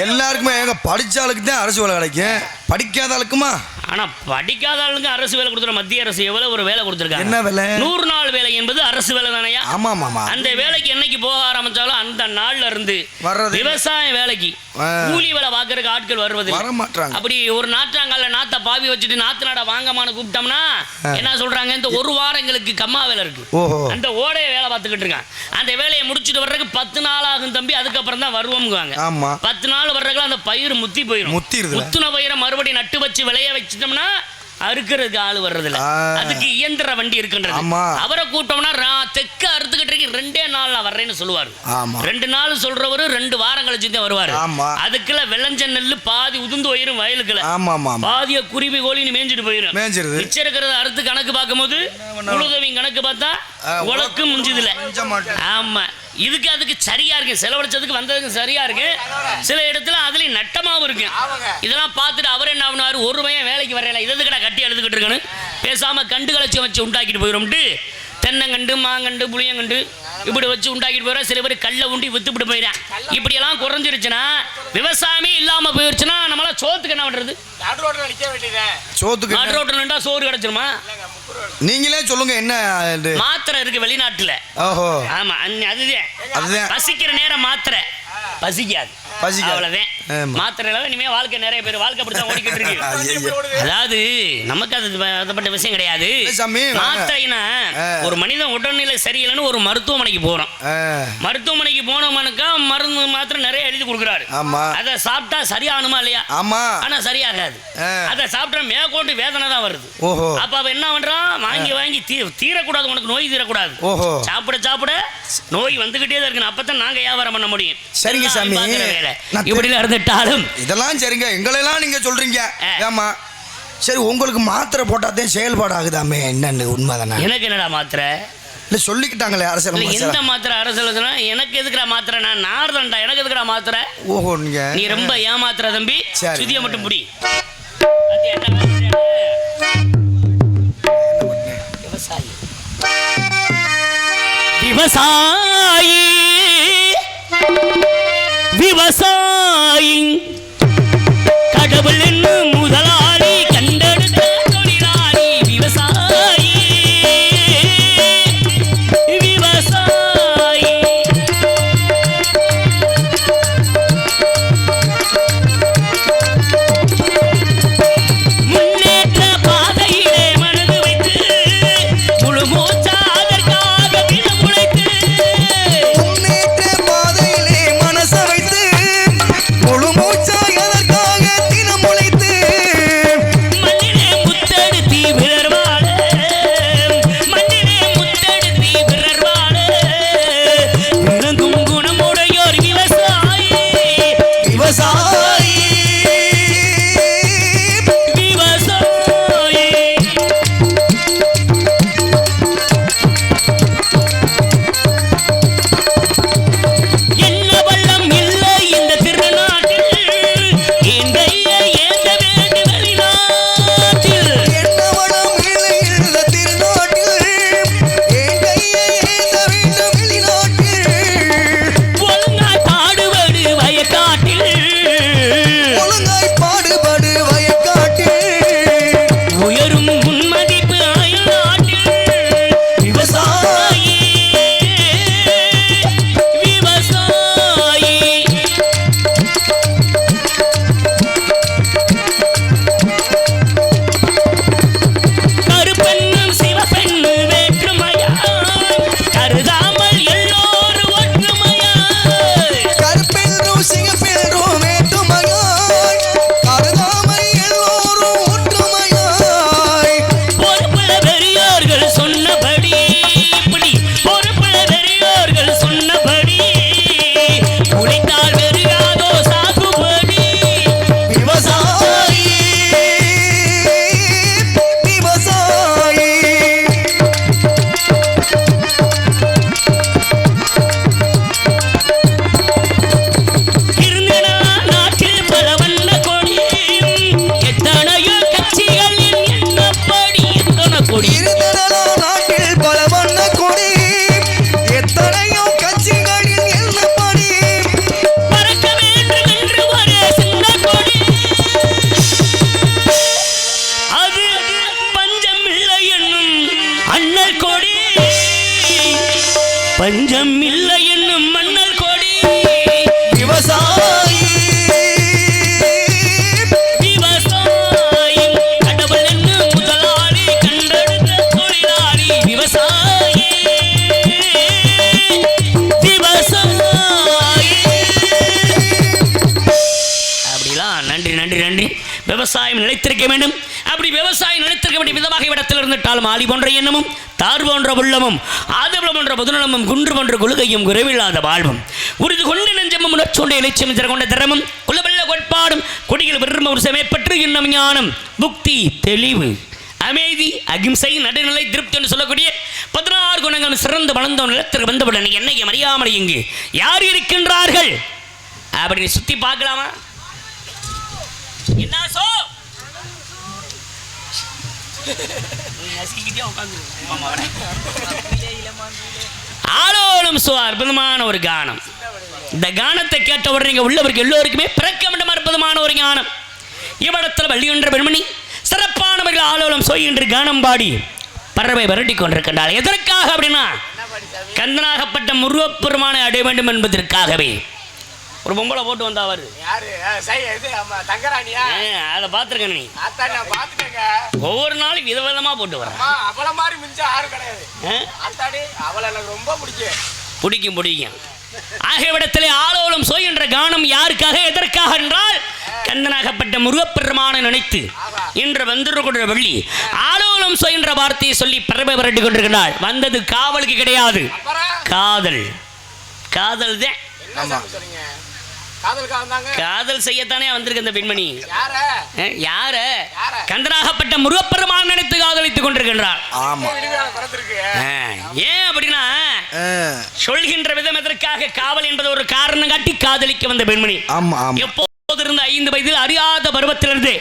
எல்லாருக்குமே படிச்ச ஆளுக்கு தான் அரசு வேலை கிடைக்கும், படிக்காத ஆளுக்குமா ஆனா படிக்காத ஆளுங்க அரசு வேலை கொடுத்துற மத்திய அரசு எவ்வளவு ஒரு வேலை கொடுத்துருக்காங்க. என்ன வேலை? 100 நாள் வேலை என்பது அரசு வேலை தானையா? ஆமா ஆமா. அந்த வேலைக்கு என்னைக்கு போக ஆரம்பிச்சாலும் அந்த நாள்ல இருந்து வர்றது விவசாய வேலைக்கு கூலி வேலை பார்க்கறதுக்கு ஆட்கள் வருவது வர மாட்டாங்க. அப்படி ஒரு நாற்றாங்கல்ல நாத்தை பாவி வச்சுட்டு நாத்து நாட வாங்கமான்னு கூப்பிட்டோம்னா என்ன சொல்றாங்க, இந்த ஒரு வாரம் எங்களுக்கு கம்மா வேலை இருக்கு, அந்த ஓடைய வேலை பார்த்துக்கிட்டு இருக்கான், அந்த வேலையை முடிச்சுட்டு வர்றதுக்கு 10 நாள் ஆகும் தம்பி, அதுக்கப்புறம் தான் வருவோம்ங்குவாங்க. 10 நாள் வர்றதுக்குள்ள அந்த பயிர் முத்தி போயிடும். முத்துன பயிரை மறுபடியும் நட்டு வச்சு விளைய வச்சுட்டோம்னா அறுக்கிறதுக்கு ஆளு வர்றதில்ல. அதுக்கு இயந்திர வண்டி இருக்கின்றது. அவரை கூட்டம்னா தெக்க அறுத்துக்கிட்டு இருக்கு 2 நாள்ல வர்றேன்னு சொல்லுவாரு. 2 நாள் சொல்றவரு 2 வாரம் கழிச்சு தான் வருவாரு. அதுக்குள்ள விளைஞ்ச நெல்லு பாதி உதிர்ந்து போயிரும் வயலுக்குள்ள, பாதிய குருவி கோழின்னு மேய்ஞ்சிட்டு போயிரும். மிச்சம் இருக்கிறத அறுத்து கணக்கு பார்க்கும் போது உழுதவின் கணக்கு பார்த்தா உலக்கு முடிஞ்சதுல. ஆமா, இதுக்கு அதுக்கு சரியா இருக்கு, செலவழிச்சதுக்கு வந்ததுக்கு சரியா இருக்கு. சில இடத்துல அதுலயும் நட்டமாவும் இருக்கு. இதெல்லாம் பார்த்துட்டு அவர் என்ன ஆகுனாரு, ஒரு பையன் வேலைக்கு வரையில இதுக்கு கட்டி எழுதுகிட்டு இருக்கணும், பேசாம கண்டு கலைச்சி வச்சு உண்டாக்கிட்டு போயிடும்ட்டு தென்னங்கண்டு மாங்கண்டு புளியங்கண்டு இப்படி வச்சு உண்டாக்கிட்டு போயிடும். சில பேர் கல்லை உண்டி வித்துப்பிட்டு போயிடறேன். இப்படியெல்லாம் குறைஞ்சிருச்சுன்னா, விவசாயமே இல்லாம போயிடுச்சுன்னா நம்மளால சோத்துக்கு என்ன பண்றது? சோத்துக்கு நாட்டு ரோட்டில் நின்றா சோறு கிடைச்சிருமா? நீங்களே சொல்லுங்க. என்ன மாத்திரை இருக்கு வெளிநாட்டுல. ஆமா, அதுதான் பசிக்கிற நேரம் மாத்திரை பசிக்காது. அவ்வளவுதான் மாத்திரையில இனிமே வாழ்க்கை நிறைய பேர் வாழ்க்கை அப்படித்தான் ஓடிக்கிட்டு இருக்கு. அதாவது நமக்கு அதுப்பட்ட விஷயம் கிடையாது. மாத்திரைனா ஒரு மனிதன் உடல்நிலை சரியில்லைன்னு ஒரு மருத்துவமனைக்கு போறோம். மருத்துவமனைக்கு போனவனுக்கா மருந்து மாத்திரை நிறைய எழுதி கொடுக்குறாரு. அதை சாப்பிட்டா சரியானுமா இல்லையா? ஆனா சரியாகாது. அதை சாப்பிட்டா மேற்கொண்டு வேதனை தான் வருது. அப்ப அவன் என்ன பண்றான், வாங்கி வாங்கி தீரக்கூடாது, உனக்கு நோய் தீரக்கூடாது, சாப்பிட சாப்பிட நோய் வந்துகிட்டே தான் இருக்கு. அப்பதான் நாங்க வியாபாரம் பண்ண முடியும். சரிங்க சாமி, இப்படி இருந்துட்டாலும் இதெல்லாம் சரிங்க. எங்களெல்லாம் நீங்க சொல்றீங்க. ஆமா சரி, உங்களுக்கு மாத்திரை போட்டாதான் செயல்பாடு ஆகுதாமே, என்னன்னு உண்மைதானே? எனக்கு என்னடா மாத்திரை இல்ல சொல்லிக்கிட்டாங்களே அரசியல். எந்த மாத்திரை அரசியல்? எனக்கு எதுக்குற மாத்திரை? நான் நார்தன்டா, எனக்கு எதுக்குற மாத்திரை? ஓஹோ, நீ ரொம்ப ஏமாத்திர தம்பி. சுதிய மட்டும் புடி. விவசாயி விவசாயி விவசாயி கடவுள் என்னும் முதலாளி கண்டெடுத்த தொழிலாளி விவசாயி விவசாயி. முன்னேற்ற பாதையிலே மனது வைத்து முழு மூச்சா அதற்காக தினம் உழைத்து, முன்னேற்ற பாதையிலே மனச வைத்து முழு மூச்சா நம் இல்லை என்னும் மன்னல் கொடி விவசாயி விவசாயி கடவுள் என்னும் முதலாளி கண்டெடுத்த தொழிலாளி விவசாயி விவசாயி. அப்படிலாம் நன்றி நன்றி நன்றி. விவசாயம் நிலைத்திருக்க வேண்டும். அப்படி விவசாயம் நிலைத்திருக்க வேண்டிய விதமாக இடத்தில் இருந்துட்டாலும் ஆலி போன்ற எண்ணமும் தார் போன்ற உள்ளமும் ஆதவளம் போன்ற புதுநலமும் குன்று போன்ற கொள்கையும் குறைவில்லாத வாழ்வும் உறுதி கொண்டு நெஞ்சமும் உணர்ச்சோண்ட இலட்சியம் கொண்ட திறமும் குலவெல்ல கோட்பாடும் கொடிகள் விரும்ப ஒரு சமயப்பற்று இன்னும் ஞானம் புக்தி தெளிவு அமைதி அகிம்சை நடுநிலை திருப்தி என்று சொல்லக்கூடிய 16 குணங்களும் சிறந்து வளர்ந்த நிலத்திற்கு வந்தவுடன் என்னைக்கு அறியாமல் இங்கு யார் இருக்கின்றார்கள் அப்படின்னு சுத்தி பார்க்கலாமா? என்ன சோ ஆளோலும் சோ அற்புதமான ஒரு கானம். இந்த கானத்தை கேட்ட உடனே உள்ளவருக்கு எல்லோருக்குமே பிறக்க வேண்டும் அற்புதமான ஒரு ஞானம். இவ்விடத்தில் வள்ளியொன்ற பெண்மணி சிறப்பானவர்கள் ஆளோலம் சோய் என்று கானம் பாடி பறவை விரட்டி கொண்டிருக்கின்றார். எதற்காக அப்படின்னா கந்தனாகப்பட்ட முருகப்பெருமானை அடைய வேண்டும் என்பதற்காகவே. ஒரு பொம்பளை போட்டு வந்தா அவரு அதை பார்த்துருக்க நீ ஒவ்வொரு நாளும் விதவிதமா போட்டு வர பிடிக்கும் பிடிக்கும். ஆகியவிடத்திலே ஆளோலம் சோய் என்ற கானம் யாருக்காக எதற்காக என்றால் கந்தனாகப்பட்ட முருகப்பெருமானை நினைத்து இன்று வந்திருக்கின்ற வள்ளி ஆளோலம் சோய் என்ற வார்த்தையை சொல்லி பறவை விரட்டி கொண்டிருக்கிறாள். வந்தது காவலுக்கு கிடையாது, காதல். காதல் தான் காதல் செய்யத்தானே வந்திருக்க இந்த பெண்மணி. யார கந்தனாகப்பட்ட முருகப்பெருமான் நினைத்து காதலித்துக் கொண்டிருக்கின்றார். ஏன் அப்படின்னா சொல்கின்ற விதம் எதற்காக காவல் என்பது ஒரு காரணம் காட்டி காதலிக்க வந்த பெண்மணி. எப்போது இருந்து 5 வயதில் அறியாத பருவத்திலிருந்து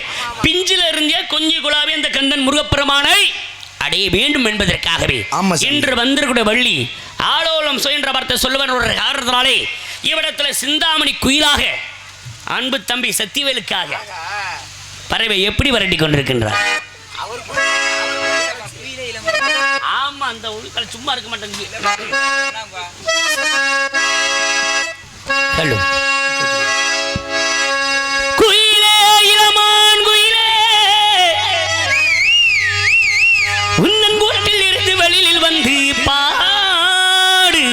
பிஞ்சில இருந்தே கொஞ்சி குழாவி அந்த கந்தன் முருகப்பெருமானை அடைய வேண்டும் என்பதற்காகவே இன்று வந்திருக்கிற வள்ளி ஆளோலம் சுயன்ற வார்த்தை சொல்லுவன் ஒரு காரணத்தினாலே இவ்விடத்தில் சிந்தாமணி குயிலாக அன்பு தம்பி சத்திவேலுக்காக பறவை எப்படி வரட்டி கொண்டிருக்கின்றார். ஆமா அந்த உள்கள் சும்மா இருக்க மாட்டேங்குது. குயிலே இளமான் குயிலே உன்னன் கூட்டில் இருந்து வெளியில் வந்து பாடு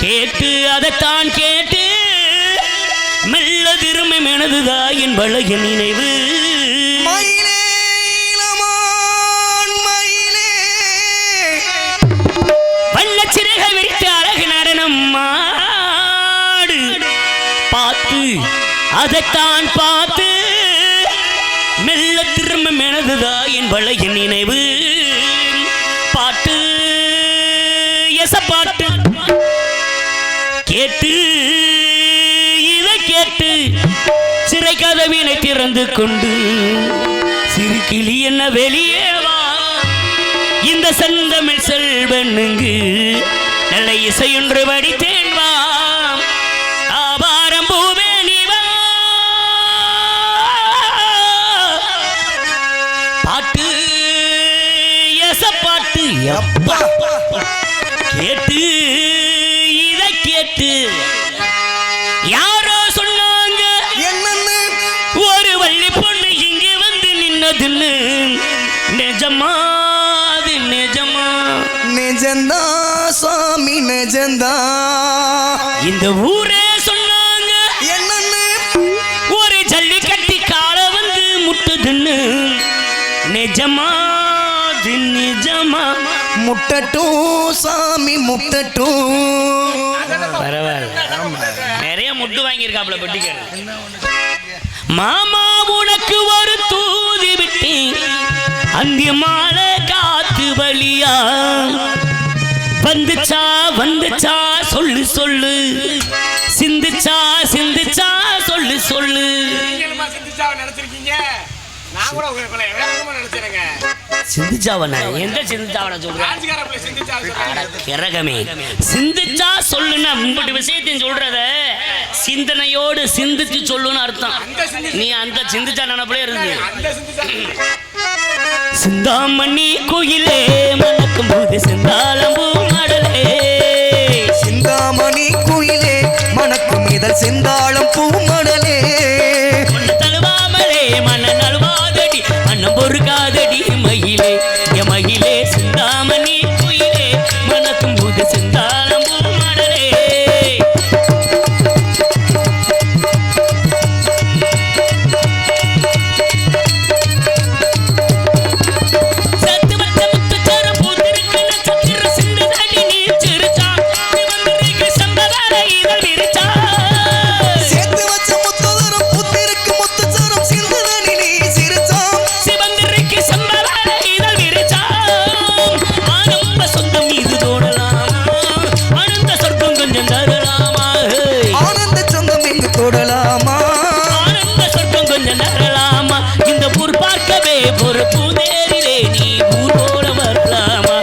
கேட்டு அதைத்தான் கேட்டு மெல்ல திரும்ப எனதுதாயின் பழைய நினைவு. வண்ணச்சிறைகள் விரித்து அழகு நடனம் மாடு பார்த்து அதைத்தான் பார்த்து மெல்ல திரும்ப எனதுதாயின் பழைய நினைவு. பாட்டு எசப்பாட்டு கேட்டு இதை கேட்டு சிறை கதவினை திறந்து கொண்டு சிறுகிளி என்ன வெளியேவா இந்த செந்தமிழ் செல்வனுங்கு நல்ல இசையொன்று வடித்தேன் வா ஆபாரம் பூவே நீவா. பாட்டு எசப்பாட்டு எப்பா கேட்டு இதை கேட்டு யாரோ சொன்னாங்க என்னன்னு ஒரு வள்ளி பொண்ணு இங்கே வந்து நின்னதுன்னு. நிஜமா அது நிஜமா? நிஜந்தா சாமி நிஜந்தா. இந்த ஊரே சொன்னாங்க என்னன்னு ஒரு ஜல்லிக்கட்டி காலை வந்து முட்டுதுன்னு. நிஜமா அது நிஜமா? முட்டட்டும் சாமி முட்டட்டும். பரவாயில்ல நிறைய முட்டு வாங்கியிருக்காப்ல பெட்டிக்காரு. மாமா உனக்கு ஒரு தூதி விட்டு அந்த மாலை காத்து வழியா வந்துச்சா வந்துச்சா சொல்லு சொல்லு சிந்துச்சா சிந்துச்சா சொல்லு சொல்லு. சிந்துச்சாவன எந்த சிந்துச்சாவன சொல்றேன் கிரகமே சிந்துச்சா சொல்லுன்னா உங்களுடைய விஷயத்தையும் சொல்றத சிந்தனையோடு சிந்திச்சு சொல்லுன்னு அர்த்தம். நீ அந்த சிந்துச்சா நினைப்பே இருந்து சிந்தாமணி கோயிலே மணக்கும் போது சிந்தாளம்பூ மடலே. செந்தாளம் பூமடலே ஒன்னு தழுவாமலே மன நழுவாதடி மனம் பொறுக்காதடி மயிலே என் மயிலே சிந்தாமணி குயிலே மனக்கும் புது செந்தாளம் பூமடலே சத்து வச்ச முத்துச்சாரம் பூத்திருக்கு நட்சத்திர சிந்து தடி நீ சிரிச்சா சிவந்திரிக்கு சம்பதார இதழ் விரிச்சா சேர்த்து வச்ச முத்ததரம் புத்திருக்கு முத்துச்சரம் சிந்துதனி நீ சிரிச்சாம் சிவந்திரிக்கு சம்பதார இதழ் விரிச்சா ஆரம்ப சொந்தம் இது தோடலாமா ஆனந்த சொர்க்கம் கொஞ்சம் தரலாமா ஆனந்த சொந்தம் இங்கு தொடலாமா ஆனந்த சொர்க்கம் கொஞ்சம் தரலாமா இந்த ஊர் பார்க்கவே ஒரு பூதேரிலே நீ ஊரோட வரலாமா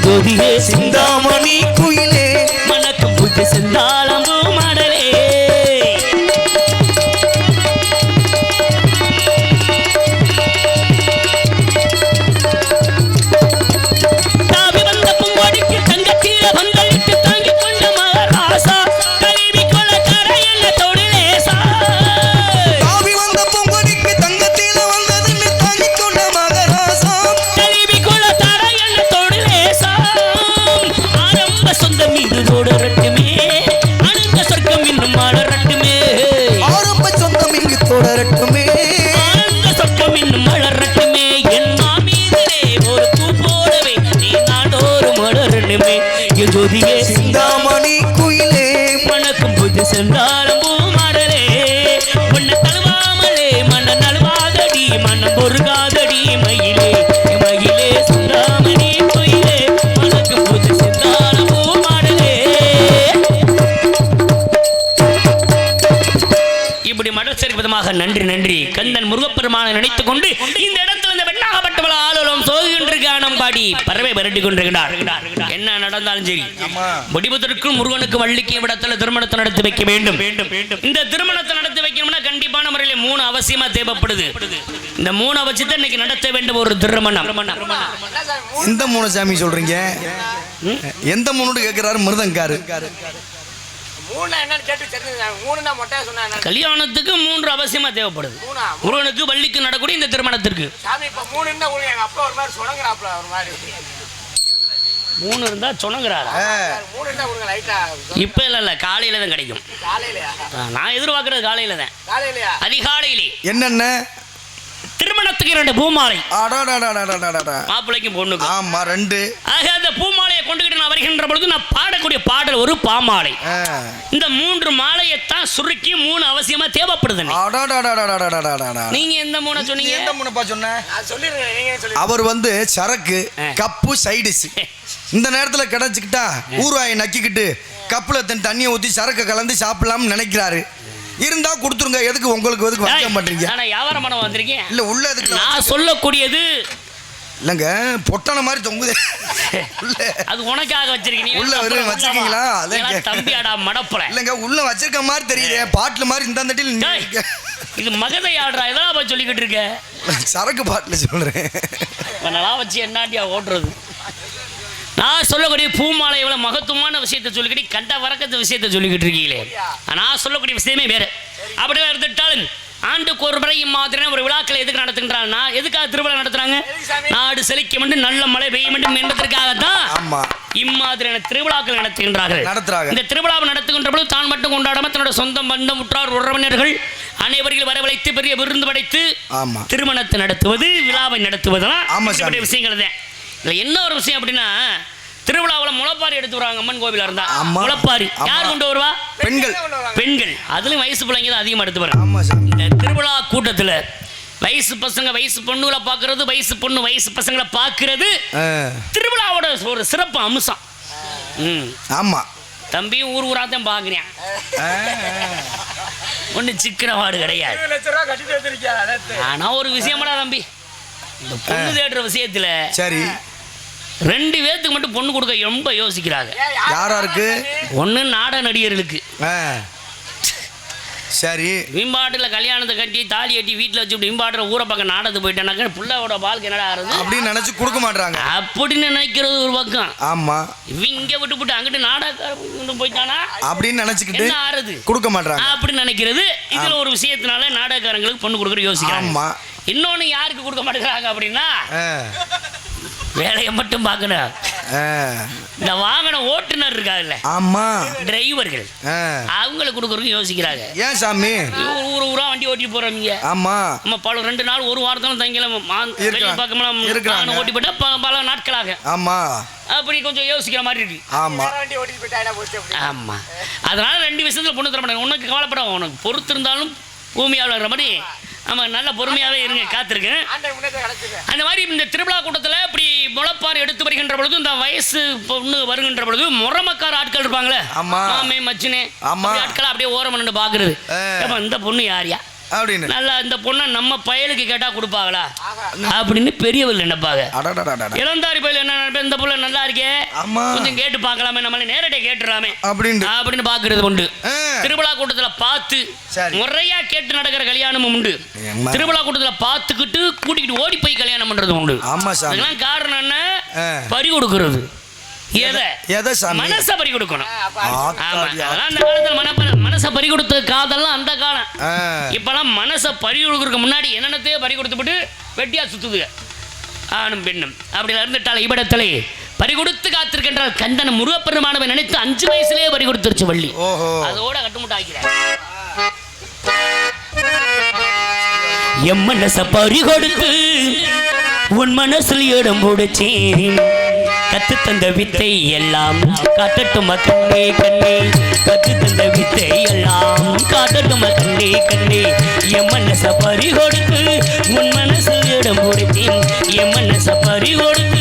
ஜோதியே சிந்தாமணி குயிலே மனக்கும் புது செந்தாளம் பூமடலே தாவி வந்த பூங்கொடிக்கு தங்கத்தீர வந்தளிட்டு தாங்கிக் கொண்ட மகராசா கழுவி கொள்ள கரையல்ல தொழிலேசா தாவி வந்த பூங்கொடிக்கு தங்கத்தில வந்ததுன்னு தாங்கிக் கொண்ட மகராசா கழுவி கொள்ள கரையல்ல தொழிலேசா ஆரம்ப சொந்தம் இது தொடரட்டுமே அனந்த சொர்க்கம் இன்னும் மலரட்டுமே ஆரம்ப சொந்தம் இங்கு தொடரட்டுமே ஆனந்த சொர்க்கம் இன்னும் மலரட்டுமே என் மாமீதிலே ஒரு பூ போடவே நீ நாடோறும் மலரணுமே என் ஜோதியே சிந்தாமணி குயிலே மனக்கும் புது செந்தாளம் பூமடலே உன்னை தழுவாமலே மன நழுவாதடி மனம் பொறுகாதடி மயிலே என் மயிலே சிந்தாமணி குயிலே மனக்கும் புது செந்தாளம் பூமடலே இப்படி மடல் விதமாக நன்றி நன்றி கந்தன் முருகப்பெருமானை நினைத்துக் கொண்டு இந்த இடத்துல இந்த வெண்ணாகப்பட்டவள ஆளும் சோகின்ற கானம் பாடி பறவை விரட்டி கொண்டிருக்கிறார் என்ன நடந்தாலும் சரி முடிவதற்கும் முருகனுக்கு வள்ளிக்கு விடத்துல திருமணத்தை நடத்தி வைக்க வேண்டும் இந்த திருமணத்தை நடத்தி வைக்கணும்னா கண்டிப்பான முறையில் 3 அவசியமா தேவைப்படுது இந்த 3 வச்சுதான் இன்னைக்கு நடத்த வேண்டும் ஒரு திருமணம் எந்த மூணு சாமி சொல்றீங்க எந்த மூணு கேட்கிறாரு மிருதங்காரு மூணு என்னன்னு கேட்டு தெரிஞ்சு மூணுன்னா மொட்டையா சொன்னா கல்யாணத்துக்கு 3 அவசியமா தேவைப்படுது முருகனுக்கு வள்ளிக்கு நடக்கூடிய இந்த திருமணத்திற்கு சாமி இப்ப மூணுன்னா எங்க அப்பா ஒரு மாதிரி சுடங்குறாப்ல ஒரு மாதிரி 3 இருந்தா சொன்னங்கிறாரா மூணுன்னா உங்களுக்கு லைட்டா இப்ப இல்ல காலையில தான் கிடைக்கும் காலையிலயா நான் எதிர்பார்க்கறது காலையில தான் காலையிலயா அதிகாலையிலே என்னென்ன திருமணத்துக்கு 2 பூமாலை அடடடடடடடட. மாப்பிள்ளைக்கும் பொண்ணுக்கும் ஆமா 2 ஆக அந்த பூமாலையை கொண்டுகிட்டு நான் வருகின்ற பொழுது நான் பாடக்கூடிய பாடல் ஒரு பாமாலை இந்த 3 மாலையைத்தான் சுருக்கி 3 அவசியமா தேவைப்படுது அடடடடடடடடடட. நீங்க எந்த 3 சொன்னீங்க எந்த மூணுப்பா சொன்ன நான் சொல்லிடுறேன் நீங்க சொல்லி அவர் வந்து சரக்கு கப்பு சைடிஸ் இந்த நேரத்துல கிடைச்சிக்கிட்டா ஊறுகாயை நக்கிக்கிட்டு கப்புல தண்ணியை ஊத்தி சரக்கு கலந்து சாப்பிடலாம்னு நினைக்கிறாரு இருந்தா கொடுத்துருங்க எதுக்கு உங்களுக்கு எதுக்கு வைக்க மாட்டீங்க நான் வியாபாரம் பண்ண வந்திருக்கேன் இல்ல உள்ள எதுக்கு நான் சொல்லக்கூடியது இல்லங்க பொட்டன மாதிரி தொங்குது அது உனக்காக வச்சிருக்கீங்க உள்ள வெறும் வச்சிருக்கீங்களா தம்பியாடா மடப்பல இல்லங்க உள்ள வச்சிருக்க மாதிரி தெரியுது பாட்டில் மாதிரி இந்த தட்டில் இது மகதை ஆடுறா இதெல்லாம் போய் சொல்லிக்கிட்டு இருக்க சரக்கு பாட்டில் சொல்றேன் நல்லா வச்சு என்னாண்டியா ஓட்டுறது நான் சொல்லக்கூடிய பூமாலை எவ்வளவு மகத்துவமான விஷயத்தை சொல்லிக்கிட்டு கண்ட வரக்கத்த விஷயத்தை சொல்லிக்கிட்டு இருக்கீங்களே நான் சொல்லக்கூடிய விஷயமே வேற அப்படியே இருந்துட்டாலும் ஆண்டுக்கு ஒரு முறை இம்மாதிரியான ஒரு விழாக்களை எதுக்கு நடத்துகின்றாங்கன்னா எதுக்காக திருவிழா நடத்துறாங்க நாடு செழிக்க வேண்டும் நல்ல மழை பெய்ய வேண்டும் என்பதற்காகத்தான் இம்மாதிரியான திருவிழாக்கள் நடத்துகின்றார்கள் இந்த திருவிழாவை நடத்துகின்ற பொழுது தான் மட்டும் கொண்டாடாம தன்னோட சொந்தம் பந்தம் உற்றார் உறவினர்கள் அனைவரையும் வரவழைத்து பெரிய விருந்து படைத்து திருமணத்தை நடத்துவது விழாவை நடத்துவதெல்லாம் விஷயங்கள் தான் இதுல என்ன ஒரு விஷயம் அப்படின்னா திருவிழாவில் முளைப்பாரி எடுத்து வருவாங்க அம்மன் கோவிலா இருந்தா முளைப்பாரி யார் கொண்டு வருவா பெண்கள் அதுலயும் வயசு பிள்ளைங்க தான் அதிகமாக எடுத்து வராங்க இந்த திருவிழா கூட்டத்தில் வயசு பசங்க வயசு பொண்ணுகளை பார்க்கறது வயசு பொண்ணு வயசு பசங்களை பார்க்கறது திருவிழாவோட ஒரு சிறப்பு அம்சம் ஆமா தம்பியும் ஊரா தான் பார்க்குறேன் ஒன்று சிக்கனவாடு கிடையாது ஆனா ஒரு விஷயமாடா தம்பி இந்த பொண்ணு தேடுற விஷயத்துல சரி 2 பேத்துக்கு மட்டும் பொண்ணு கொடுக்க ரொம்ப யோசிக்கிறாங்க யாராருக்கு ஒண்ணு நாடக நடிகர்களுக்கு சரி. விம்பாட்டில் கல்யாணத்தை கட்டி தாலி கட்டி வீட்டில் வச்சு விம்பாட்டில் ஊரை பக்கம் நாடத்துக்கு போயிட்டானாக்க பிள்ளையோட வாழ்க்கை என்னடா ஆகுது அப்படின்னு நினைச்சு கொடுக்க மாட்டாங்க அப்படின்னு நினைக்கிறது ஒரு பக்கம். ஆமா, இங்க விட்டு அங்கிட்டு நாடக போயிட்டானா அப்படின்னு நினைச்சுக்கிட்டு என்ன ஆறுது கொடுக்க மாட்டாங்க அப்படின்னு நினைக்கிறது. இதுல ஒரு விஷயத்தினால நாடகக்காரங்களுக்கு பொண்ணு கொடுக்குற யோசிக்கிறாங்க. ஆமா. இன்னொன்னு யாருக்கு கொடுக்க மாட்டேங்கிறாங்க அப்படின்னா வேலையை மட்டும் பார்க்கணும். இந்த வாகன ஓட்டுநர் இருக்காங்கல்ல, ஆமா, டிரைவர்கள், அவங்களுக்கு கொடுக்கறதுக்கு யோசிக்கிறாங்க. ஏன் சாமி? ஊரா வண்டி ஓட்டி போறவங்க. ஆமா, நம்ம பல 2 நாள் ஒரு வாரத்தாலும் தங்கலாம் ஓட்டி போட்டா பல நாட்களாக. ஆமா, அப்படி கொஞ்சம் யோசிக்கிற மாதிரி இருக்கு. ஆமா, ஆமா. அதனால 2 விஷயத்துல பொண்ணு தர மாட்டாங்க. உனக்கு கவலைப்பட, உனக்கு பொறுத்து இருந்தாலும் பூமியாவில் இருக்கிற மாதிரி ஆமா, நல்ல பொறுமையாவே இருங்க, காத்திருக்கேன். அந்த மாதிரி இந்த திருவிழா கூட்டத்தில் இப்படி முளைப்பாறு எடுத்து வருகின்ற பொழுது, இந்த வயசு பொண்ணு வருகின்ற பொழுது முறமக்கார ஆட்கள் இருப்பாங்களே, மாமே மச்சினே ஆட்கள் அப்படியே ஓரம் நின்று பாக்குறது, இந்த பொண்ணு யாரியா அப்படின்னு நல்லா இந்த பொண்ணை நம்ம பயலுக்கு கேட்டா கொடுப்பாங்களா அப்படின்னு பெரியவர்கள் நினைப்பாங்க. இளந்தாரி பயல் என்ன நினைப்பேன், இந்த பொண்ணு நல்லா இருக்கே கொஞ்சம் கேட்டு பார்க்கலாமே, நம்மள நேரடியாக கேட்டுறாமே அப்படின்னு பாக்குறது உண்டு. திருவிழா கூட்டத்துல பார்த்து முறையா கேட்டு நடக்கிற கல்யாணமும் உண்டு. திருவிழா கூட்டத்துல பார்த்துக்கிட்டு கூட்டிக்கிட்டு ஓடி போய் கல்யாணம் பண்றது உண்டு. அதெல்லாம் காரணம் என்ன? பறி கொடுக்கறது. மனச பறி கொடுக்கணும். மனச பறி கொடுத்த காதெல்லாம் அந்த காலம். இப்பெல்லாம் மனச பறி கொடுக்கறதுக்கு முன்னாடி என்னென்னத்தையே பறி கொடுத்துட்டு வெட்டியா சுத்துது ஆணும் பெண்ணும். அப்படி இருந்துட்டால் இவ்விடத்திலே பறி கொடுத்து காத்திருக்கின்ற கந்தன் முருகப்பெருமானவை நினைத்து 5 வயசுலேயே பறி கொடுத்துருச்சு வள்ளி. அதோட கட்டுமுட்டாக்கிறார். என் மனச பறி கொடுத்து உன் மனசில் இடம் போடுச்சேன், கத்து தந்த வித்தை எல்லாம் காட்டட்டுமா கண்ணே கண்ணே, கத்து தந்த வித்தை எல்லாம் காட்டட்டுமா கண்ணே கண்ணே, என் மனச பறி கொடுத்து உன் மனசில் இடம் போடுச்சேன், என் மனச பறி கொடுத்து.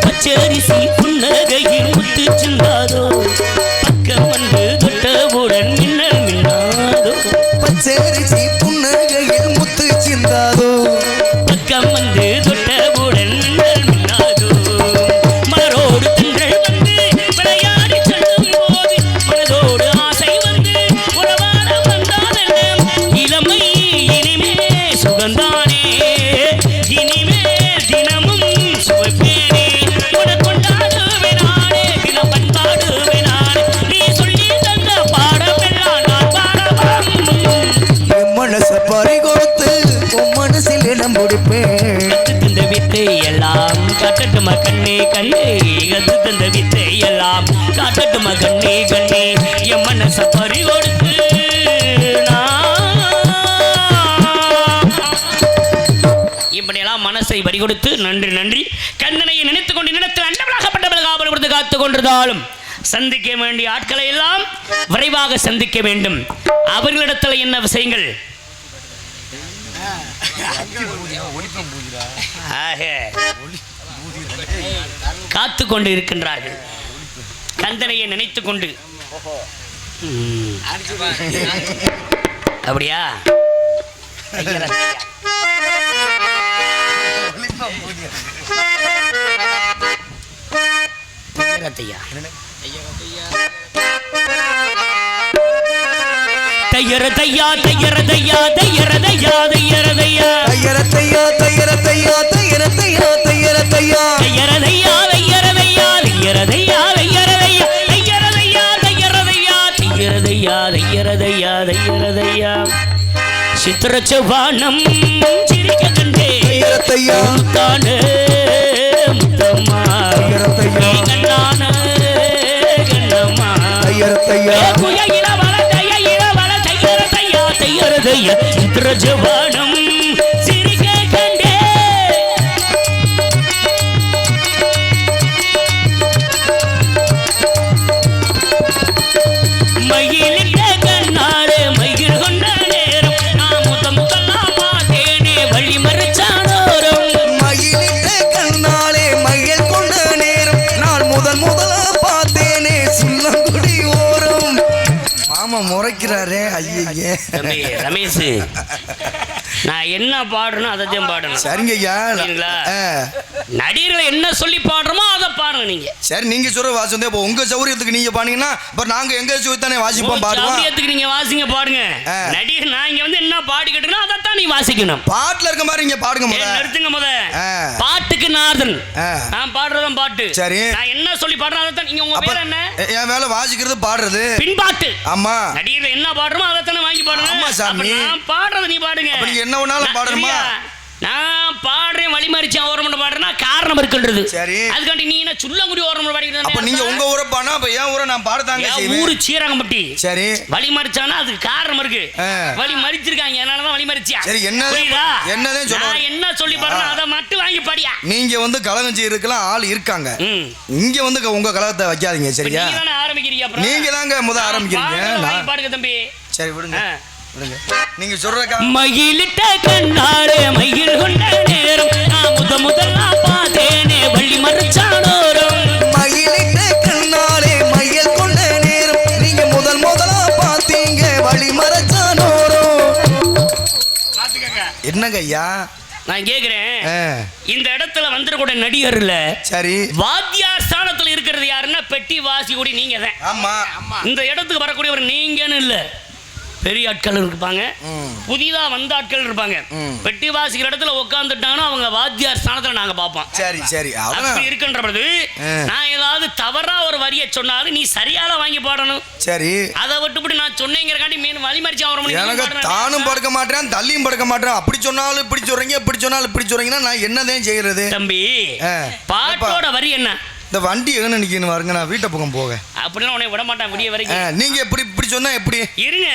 பச்சரிசி புன்னகையில் முத்து சிந்தாதோ, பக்கம் வந்து தொட்டவுடன் மின்னல் மின்னாதோ, பச்சரிசி புன்னகையில் முத்து சிந்தாதோ, பக்கம் வந்து தொட்டவுடன் மின்னல் மின்னாதோ, மலரோடு திங்கள் வந்து விளையாடி செல்லும் போது மனதோடு ஆசை வந்து உறவாட வந்தால் இளமை இனிமே சுகந்தானே, இனிமே தினமும் சுவைப்பேனே, கொண்டாடுவேனானே தினம் பண்பாடுவேனானே, நீ சொல்லி தந்த பாடமெல்லாம் நான் பாடவா. மனச பறி கொடுத்து உன் மனசில் இடம் கொடுப்பேன், கத்து தந்த வித்தை எல்லாம் காட்டட்டுமா கண்ணே கண்ணே, கத்து தந்த வித்தை எல்லாம் காட்டட்டுமா கண்ணே கண்ணே, என் மனச பறி கொடுத்து இப்படியெல்லாம் மனசை பறி கொடுத்து நன்றி நன்றி கந்தனையை நினைத்துக் கொண்டு நினைத்து அண்டவளாகப்பட்டவள் காவல் கொடுத்து காத்துக் கொண்டிருந்தாலும் சந்திக்க வேண்டிய ஆட்களை எல்லாம் விரைவாக சந்திக்க வேண்டும். அவர்களிடத்தில் என்ன விஷயங்கள் காத்து கொண்டு இருக்கின்றார்கள். கந்தனையை நினைத்துக் கொண்டு அப்படியா தையரதையா தையரதையா தையரதையா தையரதையா தையரதையா தையரதையா தையரதையா தையரதையா தையரதையா தையரதையா தையரதையா சித்திரச்சவானம் சிரிக்க கண்டே ஐயரத்தையா தானே முத்தம்மா கண்ணான கண்ணம்மா ஐயரத்தையா குயில வள தையர தையா சித்திரச்சவானம் சிரிக்க கண்டே மயிலிட்ட கண்ணாடு மயில் கொண்ட நேரம் நான் முதல்லாம் பார்த்தேனே வழி மறைச்சானோரம் மயிலிட்ட கண்ணாலே மயில் கொண்ட நேரம் நான் முதலா பார்த்தேனே சுள்ளங்குடி ஓரம் மாமா முறைக்கிறாரே ஐயே தம்பி ரமேஷ் நான் என்ன பாடுறேனோ அதையும் பாடணும் சரிங்க ஐயா சரிங்களா? நடிகர்களை என்ன சொல்லி பாடுறோமோ அதை பாடுங்க நீங்க சரி நீங்க சொல்ற வாசம் இப்போ உங்க சௌரியத்துக்கு நீங்க பானீங்கன்னா இப்ப நாங்க எங்க தானே வாசிப்போம் பாடுவோம் சௌரியத்துக்கு நீங்க வாசிங்க பாடுங்க நடிகர் நான் இங்க வந்து என்ன பாடிக்கிட்டு அதைத்தான் நீ வாசிக்கணும் பாட்டுல இருக்க மாதிரி இங்க பாடுங்க முத நிறுத்துங்க முத பாட்டுக்கு நாதன் நான் பாடுறதும் பாட்டு சரி நான் என்ன சொல்லி பாடுறேன் அதைத்தான் நீங்க உங்க பேர் என்ன என் வேலை வாசிக்கிறது பாடுறது பின்பாட்டு ஆமா நடிகர்கள் என்ன பாடுறோமோ அதைத்தானே வாங்கி பாடுங்க ஆமா சாமி. நான் பாடுறது நீ பாடுங்க நீங்க என்ன வேணாலும் பாடணுமா நான் பாடுறேன் வழிமறிச்சு ஓரமண்ட பாடுறேன்னா காரணம் இருக்குன்றது சரி அதுக்காண்டி நீ என்ன சுள்ளங்குடி ஓரமண்ட பாடிக்கிட்டு அப்ப நீங்க உங்க ஊரை பானா அப்ப என் ஊரை நான் பாடதாங்க செய்வேன் ஊரு சீரகம்பட்டி சரி வழிமறிச்சானா அதுக்கு காரணம் இருக்கு வழி மறிச்சிருக்காங்க அதனாலதான் வழி மறிச்சியா சரி என்னதான் சொல்ல நான் என்ன சொல்லி பாடுறேன் அதை மட்டும் வாங்கி பாடியா நீங்க வந்து கலகம் செய்யறதுக்கெல்லாம் ஆள் இருக்காங்க இங்க வந்து உங்க கலகத்தை வைக்காதீங்க சரியா நீங்க தானே ஆரம்பிக்கிறீங்க அப்புறம் நீங்க தாங்க முத ஆரம்பிக்கிறீங்க பாடுங்க தம்பி சரி விடுங்க நீங்க சொல்றக்கா மயிலிட்ட கண்ணாடு மயில் கொண்ட நேரம் நான் முதலா பார்த்தேனே வள்ளி மறைச்சானோரம் மயிலிட்ட கண்ணாலே மயில் கொண்ட நேரம் நீங்க முதலா பார்த்தீங்க வழி மறைச்சானோரம் என்னங்க ஐயா நான் கேக்குறேன் இந்த இடத்துல வந்துடக்கூடிய நடிகர்ல சரி வாத்தியார் ஸ்தானத்துல இருக்கிறது யாருன்னா பெட்டி வாசி கூடி நீங்க தான் ஆமா இந்த இடத்துக்கு வரக்கூடியவர் நீங்கன்னு இல்ல பெரிய ஆட்கள் இருப்பாங்க புதிதா வந்த ஆட்கள் இருப்பாங்க பெட்டி வாசிக்கிற இடத்துல உட்காந்துட்டாங்கன்னா அவங்க வாத்தியார் ஸ்தானத்துல நாங்க பார்ப்போம் சரி சரி அப்படி இருக்கின்ற பொழுது நான் ஏதாவது தவறா ஒரு வரியை சொன்னாலும் நீ சரியால வாங்கி பாடணும் சரி அதை விட்டுவிட்டு நான் சொன்னேங்கிறக்காண்டி மீன் வழிமறிச்சு அவரை எனக்கு தானும் படுக்க மாட்டேன் தள்ளியும் படுக்க மாட்டேன் அப்படி சொன்னாலும் இப்படி சொல்றீங்க இப்படி சொன்னாலும் இப்படி சொல்றீங்கன்னா நான் என்னதான் செய்யறது தம்பி பாட்டோட வரி என்ன இந்த வண்டி எங்க நிக்கணும் பாருங்க நான் வீட்டை பக்கம் போக அப்படின்னா உன்னை விட மாட்டேன் விடிய வரைக்கும் நீங்க எப்படி இப்படி சொன்னா எப்படி இருங்க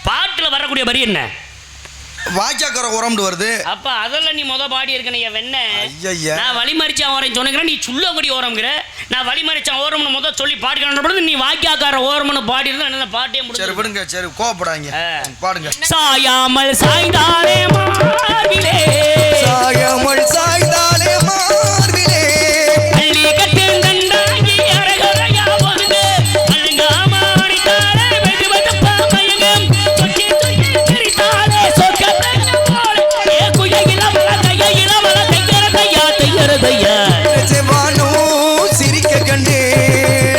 பாட்டுல வரக்கூடிய வரி என்ன வாய்க்காக்கரை உரம்னு வருது அப்ப அதெல்லாம் நீ பாடி இருக்க வெண்ண ஐயா நான் வழிமறிச்சா ஓரம் சொன்னேன் நீ சுள்ளங்குடி ஓரம்ங்கிற நான் வழிமறிச்சா ஓரம்னு முதல் சொல்லி பாடிக்கணும் நீ வாய்க்காக்கார ஓரம்னு பாடி இருந்தா என்ன பாட்டே முடியும் சரி விடுங்க சரி கோவப்படாங்க பாடுங்க சாயாமல் சாய்ந்தாலே மார்பிலே சாயாமல் சாய்ந்தாலே மார்பிலே அள்ளி கட்டில் தண்டாங்கி அரகரையா ஒதுங்க அழுங்காமாடி தாரே வெது வெதுப்பா மயங்கம் தொட்டி தொட்டி தெரித்தாலே சொக்கத்தைய போல ஏ குயில மல தையர தையா செவானோ சிரிக்க கண்டே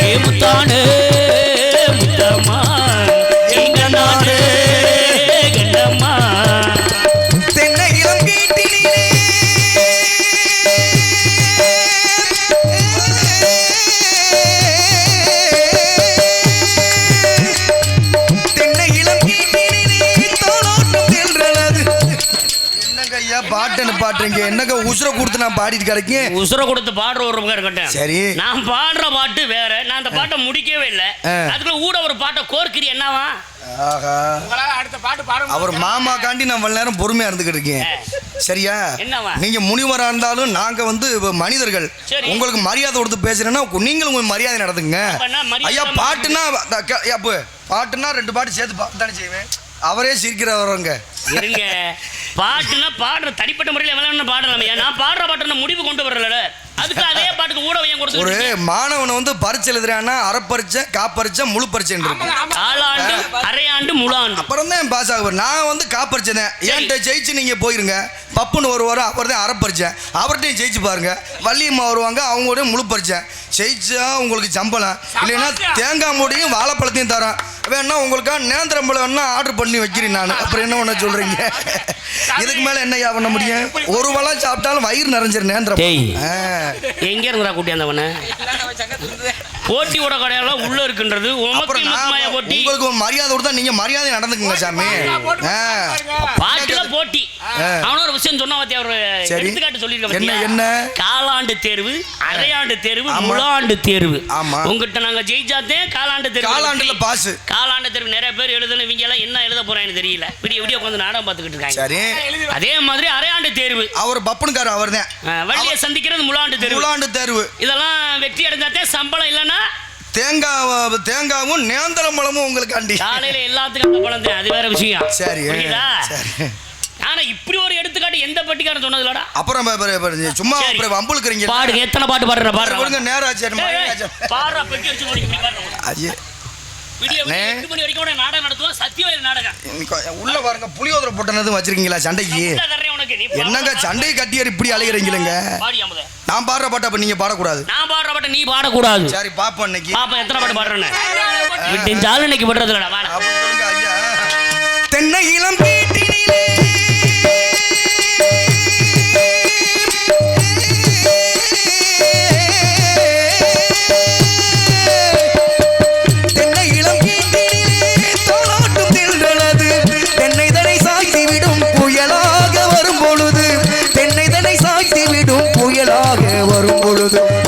ஏ முத்தானே முத்தம்மா எங்க நானே கண்டம்மா தென்னை இளம் கேட்டினிலே தென்னை இளம் கேட்டினிலே தோளோட்டம் செல்றது என்னங்க ஐயா பாட்டுன்னு பாட்டுறீங்க என்னங்க உசுர கொடுத்து நான் பாடிட்டு கிடைக்கேன் உசுர கொடுத்து பாடுற ஒரு இருக்கட்டும் சரி நான் பாடுற பாட்டு வேற நான் அந்த பாட்டை முடிக்கவே இல்லை அதுக்குள்ள கூட ஒரு பாட்டை கோர்க்கிறீ என்னவா ஆஹா அடுத்த பாட்டு பாருங்க அவர் மாமா காண்டி நான் இவ்வளவு நேரம் பொறுமையா இருந்துகிட்டு இருக்கேன் சரியா என்னவா நீங்க முனிவரா இருந்தாலும் நாங்க வந்து மனிதர்கள் சரி. உங்களுக்கு மரியாதை கொடுத்து பேசுறேன்னா நீங்களும் உங்க மரியாதை நடத்துங்க அப்ப நான் மரியாதை ஐயா பாட்டுனா பாட்டுனா 2 பாட்டு சேர்த்து பாட்டு தானே செய்வேன் அவரே சிரிக்கிறவரங்க இருங்க பாட்டுனா பாடுற தனிப்பட்ட முறையில் எவ்வளவு பாடலாம் நான் பாடுற பாட்டு முடிவு கொண்டு வரல அதுக்கு அதே பாட்டுக்கு கூட ஏன் ஒரு கொடுத்து மாணவனை வந்து பரிச்சை எழுதுறான்னா அரைப்பரிச்சை காப்பரிச்சை முழு பரிச்சை இருக்கு காலாண்டு அரையாண்டு முழாண்டு அப்புறம் தான் பாஸ் ஆகுவார் நான் வந்து காப்பரிச்சை தான் என்கிட்ட ஜெயிச்சு நீங்க போயிருங்க பப்புன்னு வருவார் அவர் தான் அரைப்பரிச்சை அவர்கிட்டையும் ஜெயிச்சு பாருங்க வள்ளியம்மா வருவாங்க அவங்களோட முழு பரிச்சை ஜெயிச்சா உங்களுக்கு சம்பளம் இல்லைன்னா தேங்காய் மூடியும் வாழைப்பழத்தையும் தரேன் வேணா உங்களுக்காக நேந்திரம்பழம் வேணா ஆர்டர் பண்ணி வைக்கிறேன் நான் அப்புறம் என்ன ஒன்று சொல்றீங்க இதுக்கு மேல என்னையா பண்ண முடியும் ஒரு வளம் சாப்பிட்டாலும் வயிறு நிறைஞ்சிரு நேந்திரம் எங்க இருந்தா கூட்டி அந்த போட்டியோட கடையெல்லாம் உள்ள இருக்குன்றது அப்புறம் நான் போட்டி. உங்களுக்கு ஒரு மரியாதை கொடுத்தா நீங்க மரியாதை நடந்துக்குங்க சாமி. பாட்டுல போட்டி. அவன ஒரு விஷயம் சொன்னா பாத்தியா, ஒரு எடுத்துக்காட்டு சொல்லிருக்க. என்ன காலாண்டு தேர்வு, அரையாண்டு தேர்வு, முழாண்டு தேர்வு. உங்ககிட்ட நாங்க ஜெயிச்சாதே காலாண்டு தேர்வு. காலாண்டுல பாஸ். காலாண்டு தேர்வு நிறைய பேர் எழுதணும். இவங்க எல்லாம் என்ன எழுத போறாங்கன்னு தெரியல. விடிய விடிய உட்கார்ந்து நாடகம் பார்த்துக்கிட்டு இருக்காங்க. சரி, அதே மாதிரி அரையாண்டு தேர்வு. அவர் பப்பனுக்கார அவர்தான். வள்ளியை சந்திக்கிறது முழாண்டு தேர்வு. முழாண்டு தேர்வு. இதெல்லாம் வெற்றி அடைஞ்சாதே சம்பளம் இல்லைன்னா தேங்காவும் நேந்திரம் பழமும் உங்களுக்கு அண்டி. காலையில எல்லாத்துக்கும் அந்த பழம் தான். அது வேற விஷயம். சரி. ஆனா இப்படி ஒரு எடுத்துக்காட்டு எந்த பட்டிக்காரன் சொன்னதுலடா. அப்புறம் சும்மா வம்புலுக்குறீங்க. பாடுங்க, எத்தனை பாட்டு பாடுற பாடுங்க. நேரம் ஆச்சு. பாடுற பெட்டி வச்சு முடிக்க பாடுங்க. நாடகம் நடத்துவோம். சத்தியவேல் நாடகம் உள்ள பாருங்க. புளியோதரை போட்டனது வச்சிருக்கீங்களா சண்டைக்கு? என்னங்க சண்டை கட்டியார் இப்படி அலைகிறீங்களங்க? நான் பாடுற பாட்டு அப்ப நீங்க பாடக்கூடாது. நான் பாடுற பாட்டு நீ பாடக்கூடாது. சரி பாப்போம். இன்னைக்கு பாப்போம் எத்தனை பாட்டு பாடுறேன்னு. விட்டுஞ்சாலும் இன்னைக்கு படுறதுலடா. ஐயா தென்னை இளம் வீட்டினிலே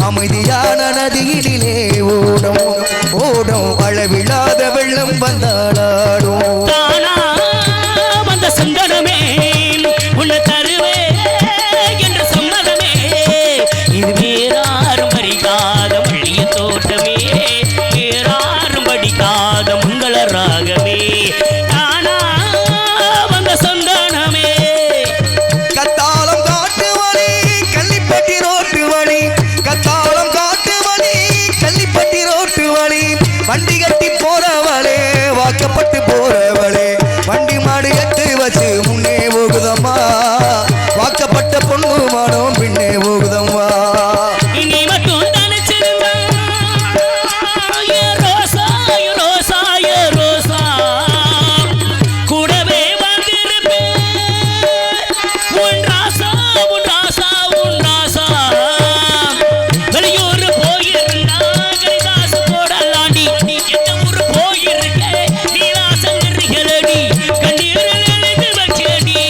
அமைதியான நதியிலே ஓடும் ஓடும் அளவில்லாத வெள்ளம் வந்தாடும். தானா வந்த சந்தனமே உன்னை தருவே என்ற சம்மதமே, இது வேறாரும் பறிக்காத மல்லிய தோட்டமே, வேறாரும் படிக்காத மங்கள ராகமே. தானா வந்த சந்தனமே. கத்தாளம் காட்டு வழி கள்ளிப்பட்டி ரோட்டு வழி, கத்தாளம் காட்டு வழி கள்ளிப்பட்டி ரோட்டு வழி, வண்டி கட்டி போறவளே வாக்கப்பட்டு போறவளே, வண்டி மாடு கட்டு வச்சு முன்னே போகுதம்மா, வாக்கப்பட்ட பொண்ணு மாடும் பின்னே போகுதம்மா. நீ மட்டும் தனிச்சிருந்தா ரோசா ரோசா ரோசா கூடவே வந்திருப்பேன். உன் ராசா உன் ராசா உன் ராசா வெளியூர் போயிருந்தா கரிகாசு போடலாண்டி. எந்த ஊர் போயிருக்க நீராசங்கரிகளடி கண்ணீரில் எழுதி வச்சேடி.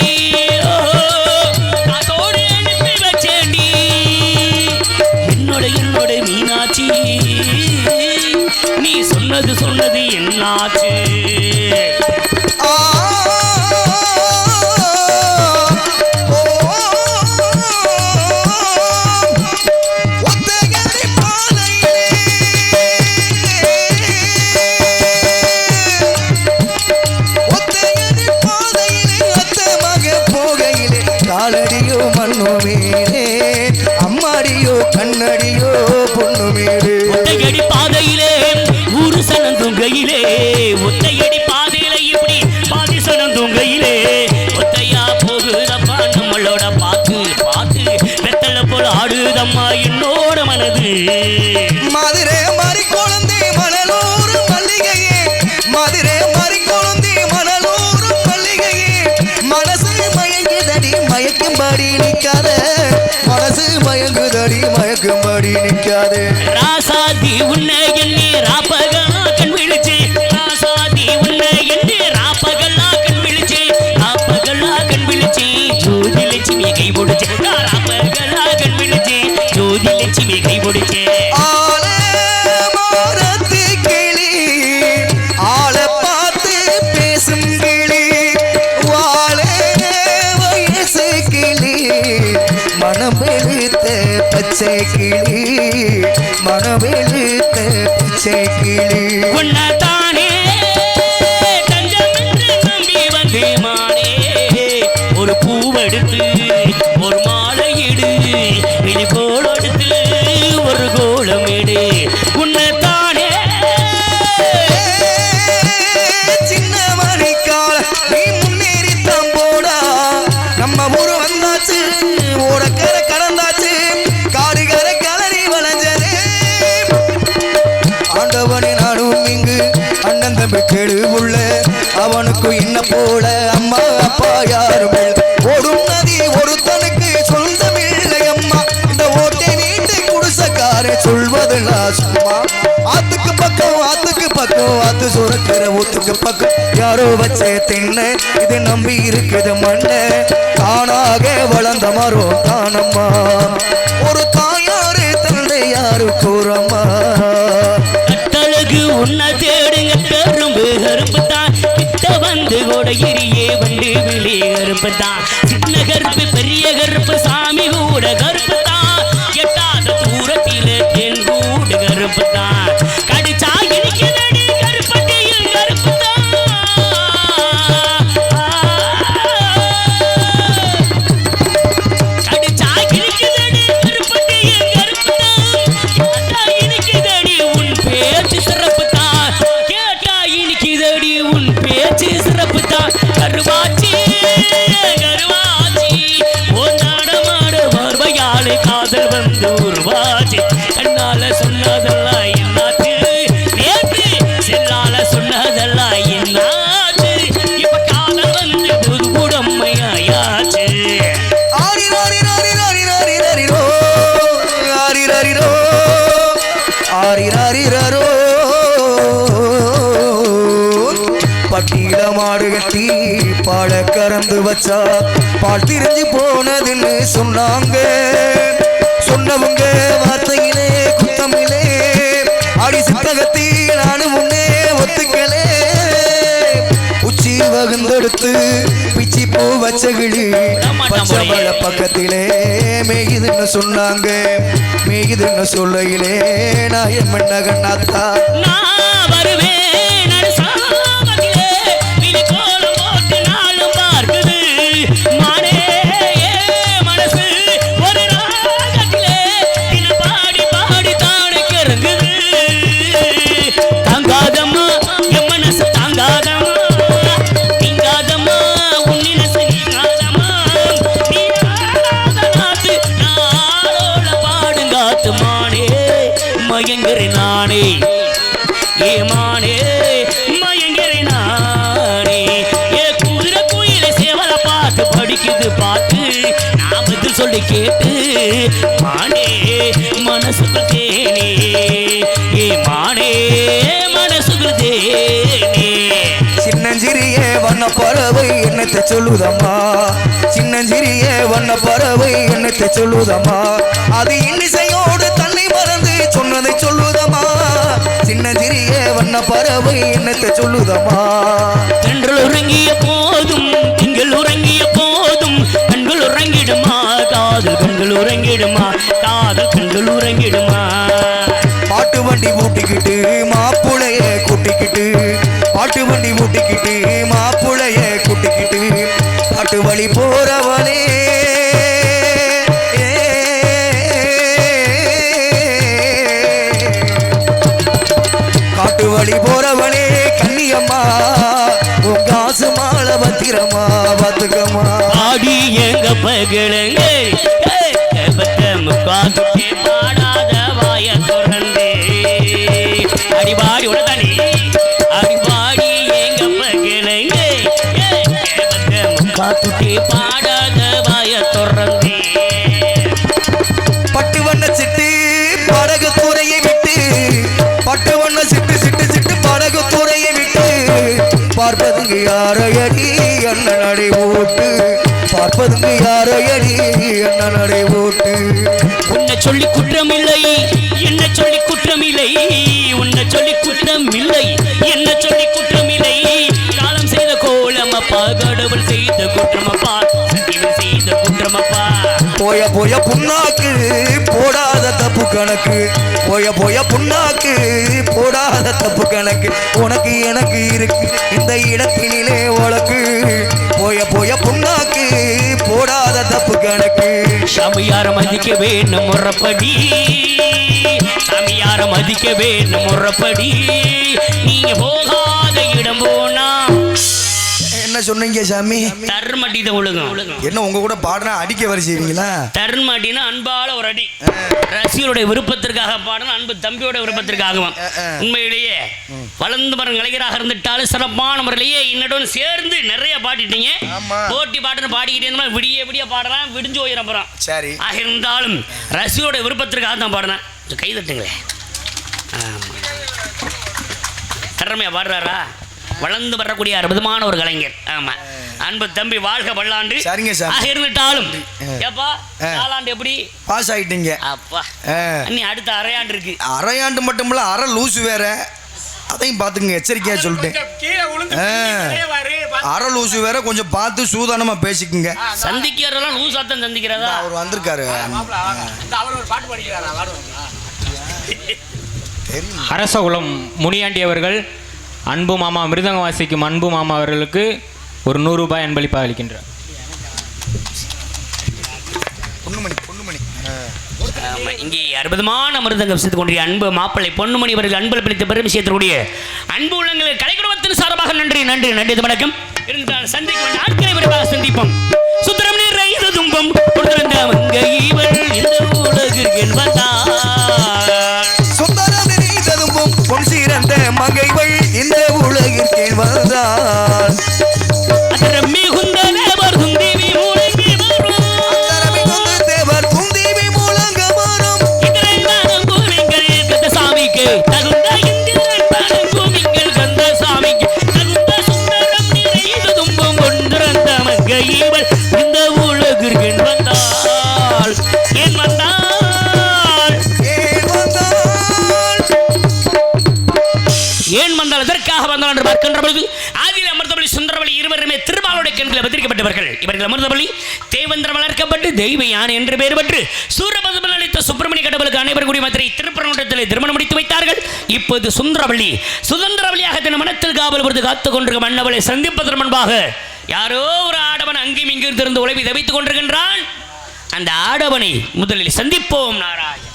அதோடு அனுப்பி வச்சேடி. என்னோட மீனாட்சி நீ சொன்னது என்னாச்சு? காலடியோ மண்ணு மேலே அம்மாடியோ கண்ணடியோ பொண்ணு மேலே, ஒத்தையடி பாதையிலே ஊரு சனந்துங்கையிலே, ஒத்தையடி பாதையில இப்படி பாதி சனந்துங்கையிலே, ஒத்தையா போகுதப்பா நம்மளோட பாத்து பாத்து வெத்தலை போல ஆடுதம்மா என்னோட மனது. மதுரை மாறி குழந்தை மணலூர் மல்லிகையே, மதுரை மாறி குழந்தை மணலூர் மல்லிகையே, மனசு மயங்குதடி மயக்கும்படி நிக்காத, மனசு மயங்குதடி மயக்கும்படி நிக்காத. ராசாதி உன்னை எண்ணி ராப்பகலா கண் விழிச்சு, ராசாதி உன்னை எண்ணி ராப்பகலா கண் விழிச்சு, ராப்பகலா கண் விழிச்சு ஜோதி லட்சுமி கை பிடிச்சு, ராப்பகலா கண் விழிச்சு ஜோதி லட்சுமி கை பிடிச்சு. ஆள மாறத்து கிளி ஆள பார்த்து பேசும் கிளி, வாழ வயசு கிளி மனமெழுத்த பச்சை கிளி, மனமெழுத்த பச்சை கிளி. உன்னதானே தஞ்சம் என்று நம்பி வந்தேமானே, ஒரு பூவெடுத்து ஒரு மாலையிடு, விழிகோளெடுத்து ஒரு கோலமிடு. உன்னதானே சின்ன மணிக்கால நீ முன்னேறித்தான் போடா, நம்ம ஊரு வந்தாச்சு ஓடக்கரை கடந்தாச்சு, காடுகரை கலரி வளைஞ்சது. ஆண்டவனே நானும் இங்கு அண்ணன் தம்பி கேடு உள்ள, அவனுக்கு என்ன போல அம்மா அப்பா யாரும் இல்லை. ஓடும் நதி ஒருத்தனுக்கு சொந்தமில்லை அம்மா, இந்த ஓட்டை வீட்டு குடிசக்கார சொல்வதெல்லாம் சும்மா. ஊருக்கு பக்கம் யாரோ வச்ச திண்ண இது நம்பி இருக்குது மண்ண தானாக வளர்ந்த மரம் தானம்மா ஒரு தாயாரு தந்தை யாரு கூறம்மா கட்டழகு உன்னை தேடுங்க கரும்பு கரும்பு தான் கிட்ட வந்து கொடையிரியே வண்டு விழி கரும்பு தான் சின்ன கருப்பு பெரிய கருப்பு சாமி கூட கருப்பு தான் எட்டாத தூரத்திலே தென் கூடு கருப்பு தான் கடிச்சா இனிக்குதடி கருப்பட்டியில் கருப்பு தான் கடிச்சா இனிக்குதடி கருப்பட்டியில் கருப்பு தான் கேட்டா இனிக்குதடி உன் பேச்சு சிறப்பு தான் கேட்டா இனிக்குதடி உன் பேச்சு சிறப்பு தான் கருவாச்சி கருவாச்சி ஓ நாடமாட பார்வையாளு காதல் வந்து உருவாச்சு கண்ணால சொன்னதெல்லாம் என்னாச்சு நேற்று செல்லால சொன்னதெல்லாம் என்னாச்சு இப்ப காதல் வந்து புது உடமையாயாச்சு ஆரிராரிராரிராரிராரிரோ ஆரிராரிரோ ஆரிராரிரோ பட்டியில மாடு கட்டி பாட கறந்து வச்சா பால் திரிஞ்சு போனதுன்னு சொன்னாங்க சொன்னவங்க வார்த்தையிலே குத்தமிலே அடி சித்தகத்தி நானும் முன்னே ஒத்துக்கலே உச்சி வகுந்தெடுத்து பிச்சி பூ வச்சகிளி பச்சை மலை பக்கத்திலே மேயுதுன்னு சொன்னாங்க மேயுதுன்னு சொல்லையிலே நான் என் மண்ண கண்ணாத்தா நான் வருவேன் நடுசாமத்திலே விழி கோலம் போட்டு நாளும் பார்க்குது மானே மனசு ஒரு ராகத்திலே தினம் பாடி பாடி தானே கிறங்குது தாங்காதம்மா என் மனசு தாங்காதம்மா நீங்காதம்மா உன் நினசு நீங்காதம்மா நீ ஆடாத நாத்து நாளோட பாடுங்காத்து மானே மயங்குறேன் நானே ஏமானே மயங்கரை நானே ஏ குதிரை குயில சேவல பாட்டு படிக்குது பாட்டு நான் பதில் சொல்லி கேட்டு மானே மனசுக்கு தேனே ஏ மானே மனசுக்கு தேனே சின்னஞ்சிறிய வண்ண பறவை என்னத்தை சொல்லுதம்மா சின்னஞ்சிறிய வண்ண பறவை என்னத்தை சொல்லுதம்மா அது இன்னிசையோடு தன்னை மறந்து சொன்னதை சொல்லுதம்மா சின்னஞ்சிறிய வண்ண பறவை என்னத்தை சொல்லுதம்மா தென்றல் உறங்கிய போதும் திங்கள் உறங்கிய போதும் கண்கள் உறங்கிடுமா காதல் கண்கள் உறங்கிடுமா காதல் கண்கள் உறங்கிடுமா பாட்டு வண்டி ஊட்டிக்கிட்டு மாப்புளைய கூட்டிக்கிட்டு பாட்டு வண்டி ஊட்டிக்கிட்டு மாப்புளைய கூட்டிக்கிட்டு பாட்டு வழி போறவனே காட்டு வழி போறவனே கண்ணியம்மா உன் காசு மாலை பத்திரமா பாத்துக்கம்மா ஆடி எங்க பகலங்க முக்காத்துட்டே பாடாத வாய தொடர்ந்து அடிபாடி உடனே அடிபாடி எங்க பகலங்க முக்காத்துட்டே பாடாத வாய தொடர்ந்து பட்டு வண்ண சிட்டு படகு துறையை விட்டு பட்டு வண்ண சிட்டு சிட்டு சிட்டு படகு துறையை விட்டு பார்ப்பதுங்க யாரையடி அண்ணன் நடை ஓட்டு பார்ப்பதுங்க யாரையடி அண்ணன் நடை ஓட்டு உன்னை சொல்லி குற்றமில்லை என்ன சொல்லி குற்றமில்லை உன்னை சொல்லி குற்றமில்லை என்ன சொல்லி குற்றமில்லை காலம் செய்த கோலமப்பா கடவுள் செய்த குற்றமப்பா சத்தியம் செய்த குற்றமப்பா போய போய புண்ணாக்கு போடாத தப்பு கணக்கு போய போய புண்ணாக்கு போடாத தப்பு கணக்கு உனக்கு எனக்கு இருக்கு இந்த இடத்தினிலே வழக்கு போய போய புண்ணாக்கு போடாத தப்பு கணக்கு சாமியார மதிக்க வேணும் முறப்படி சாமியார மதிக்க வேணும் முறப்படி நீங்க போகாத இடம் போனா என்ன சொன்னீங்க சாமி? தர்மடி தான் ஒழுகும். என்ன உங்க கூட பாடுனா அடிக்க வர செய்வீங்களா? தர்மடினா அன்பால ஒரு அடி, ரசிகருடைய விருப்பத்திற்காக பாடணும், அன்பு தம்பியோட விருப்பத்திற்காகவும். உண்மையிலேயே வளர்ந்து மரம் கலைஞராக இருந்துட்டாலும் சிறப்பான முறையிலேயே என்னுடன் சேர்ந்து நிறைய பாடிட்டீங்க. போட்டி பாட்டுன்னு பாடிக்கிட்டே இருந்தாலும் விடிய விடிய பாடலாம், விடிஞ்சு போயிட போறோம். சரி, ஆக இருந்தாலும் ரசிகருடைய விருப்பத்திற்காக தான் பாடினேன். கை தட்டுங்களே. திறமையா பாடுறாரா? வளர்ந்து வரக்கூடிய அற்புதமான ஒரு கலைஞர். ஆமா, அன்பு தம்பி வாழ்க பல்லாண்டு. சரிங்க சார். ஆக இருந்துட்டாலும் ஏப்பா காலாண்டு எப்படி பாஸ் ஆயிட்டீங்க? அப்பா நீ அடுத்த அரையாண்டு இருக்கு. அரையாண்டு மட்டும் இல்ல, அரை லூசு வேற, அதையும் பார்த்துங்க, எச்சரிக்கையா சொல்லிட்டேன். அரை லூசு வேற, கொஞ்சம் பார்த்து சூதானமா பேசிக்குங்க. சந்திக்கிறதெல்லாம் லூசாத்தான் சந்திக்கிறதா? அவர் வந்திருக்காரு. அரசகுலம் முனியாண்டி அவர்கள் அன்பு மாமா மிருதங்க வாசிக்கும் அன்பு மாமா அவர்களுக்கு ஒரு 100 ரூபாய் அன்பளிப்பாக அளிக்கின்றார். இங்கே அற்புதமான மிருதங்கம் செய்து கொண்டிருக்கிற அன்பு மாப்பிள்ளை பொன்னுமணி அவர்கள் அன்பளித்த பெருமை சேர்த்தக்கூடிய அன்பு உள்ளங்களுக்கு கலை குடும்பத்தின் சார்பாக நன்றி நன்றி நன்றி. வணக்கம். இருந்தால் சந்திக்க வேண்டிய ஆட்களை விரைவாக சந்திப்போம். சுத்திரம் நிறைந்த துன்பம் கொடுத்திருந்த மங்கை இவள் இந்த உலகிற்கு வந்தாள். சுந்தரம் நிறைந்த துன்பம் பொன் சிறந்த மங்கைவள் இந்த உலகிற்கு வந்தாள். அதரம் மிகுந்த தேவர் குந்திவி முழங்கி வரும். தேவர் குந்திவி முழங்க வரும். இதில் பூமிகள் கந்தசாமிக்கு தகுந்த இந்திரன் பூமிகள் கந்தசாமிக்கு தகுந்த சுந்தரம் நிறைந்த துன்பம் கொண்டிருந்த மங்கை இவள் இந்த உலகிற்கு வந்தாள். ஏன் வந்தாள்? ஏன் வந்தால் எதற்காக வந்தால் என்று பார்க்கின்ற பொழுது ஆதியில் அமிர்தபலி சுந்தரவலி இருவருமே திருமாலுடைய கண்களில் பத்திரிக்கப்பட்டவர்கள். இவர்கள் அமிர்தபலி தேவந்திர வளர்க்கப்பட்டு தெய்வ யானை என்று பெயர் பெற்று சூரபதுமன் அளித்த சுப்பிரமணிய கடவுளுக்கு அனைவரும் கூடிய மத்திரை திருப்பரங்குன்றத்தில் திருமணம் முடித்து வைத்தார்கள். இப்போது சுந்தரவல்லி சுதந்திரவலியாக தன் மனத்தில் காவல் பொறுத்து காத்துக் கொண்டிருக்கும் மன்னவளை சந்திப்பதற்கு முன்பாக யாரோ ஒரு ஆடவன் அங்கேயும் இங்கிருந்து உழைப்பை தவித்துக் கொண்டிருக்கின்றான். அந்த ஆடவனை முதலில் சந்திப்போம். நாராயண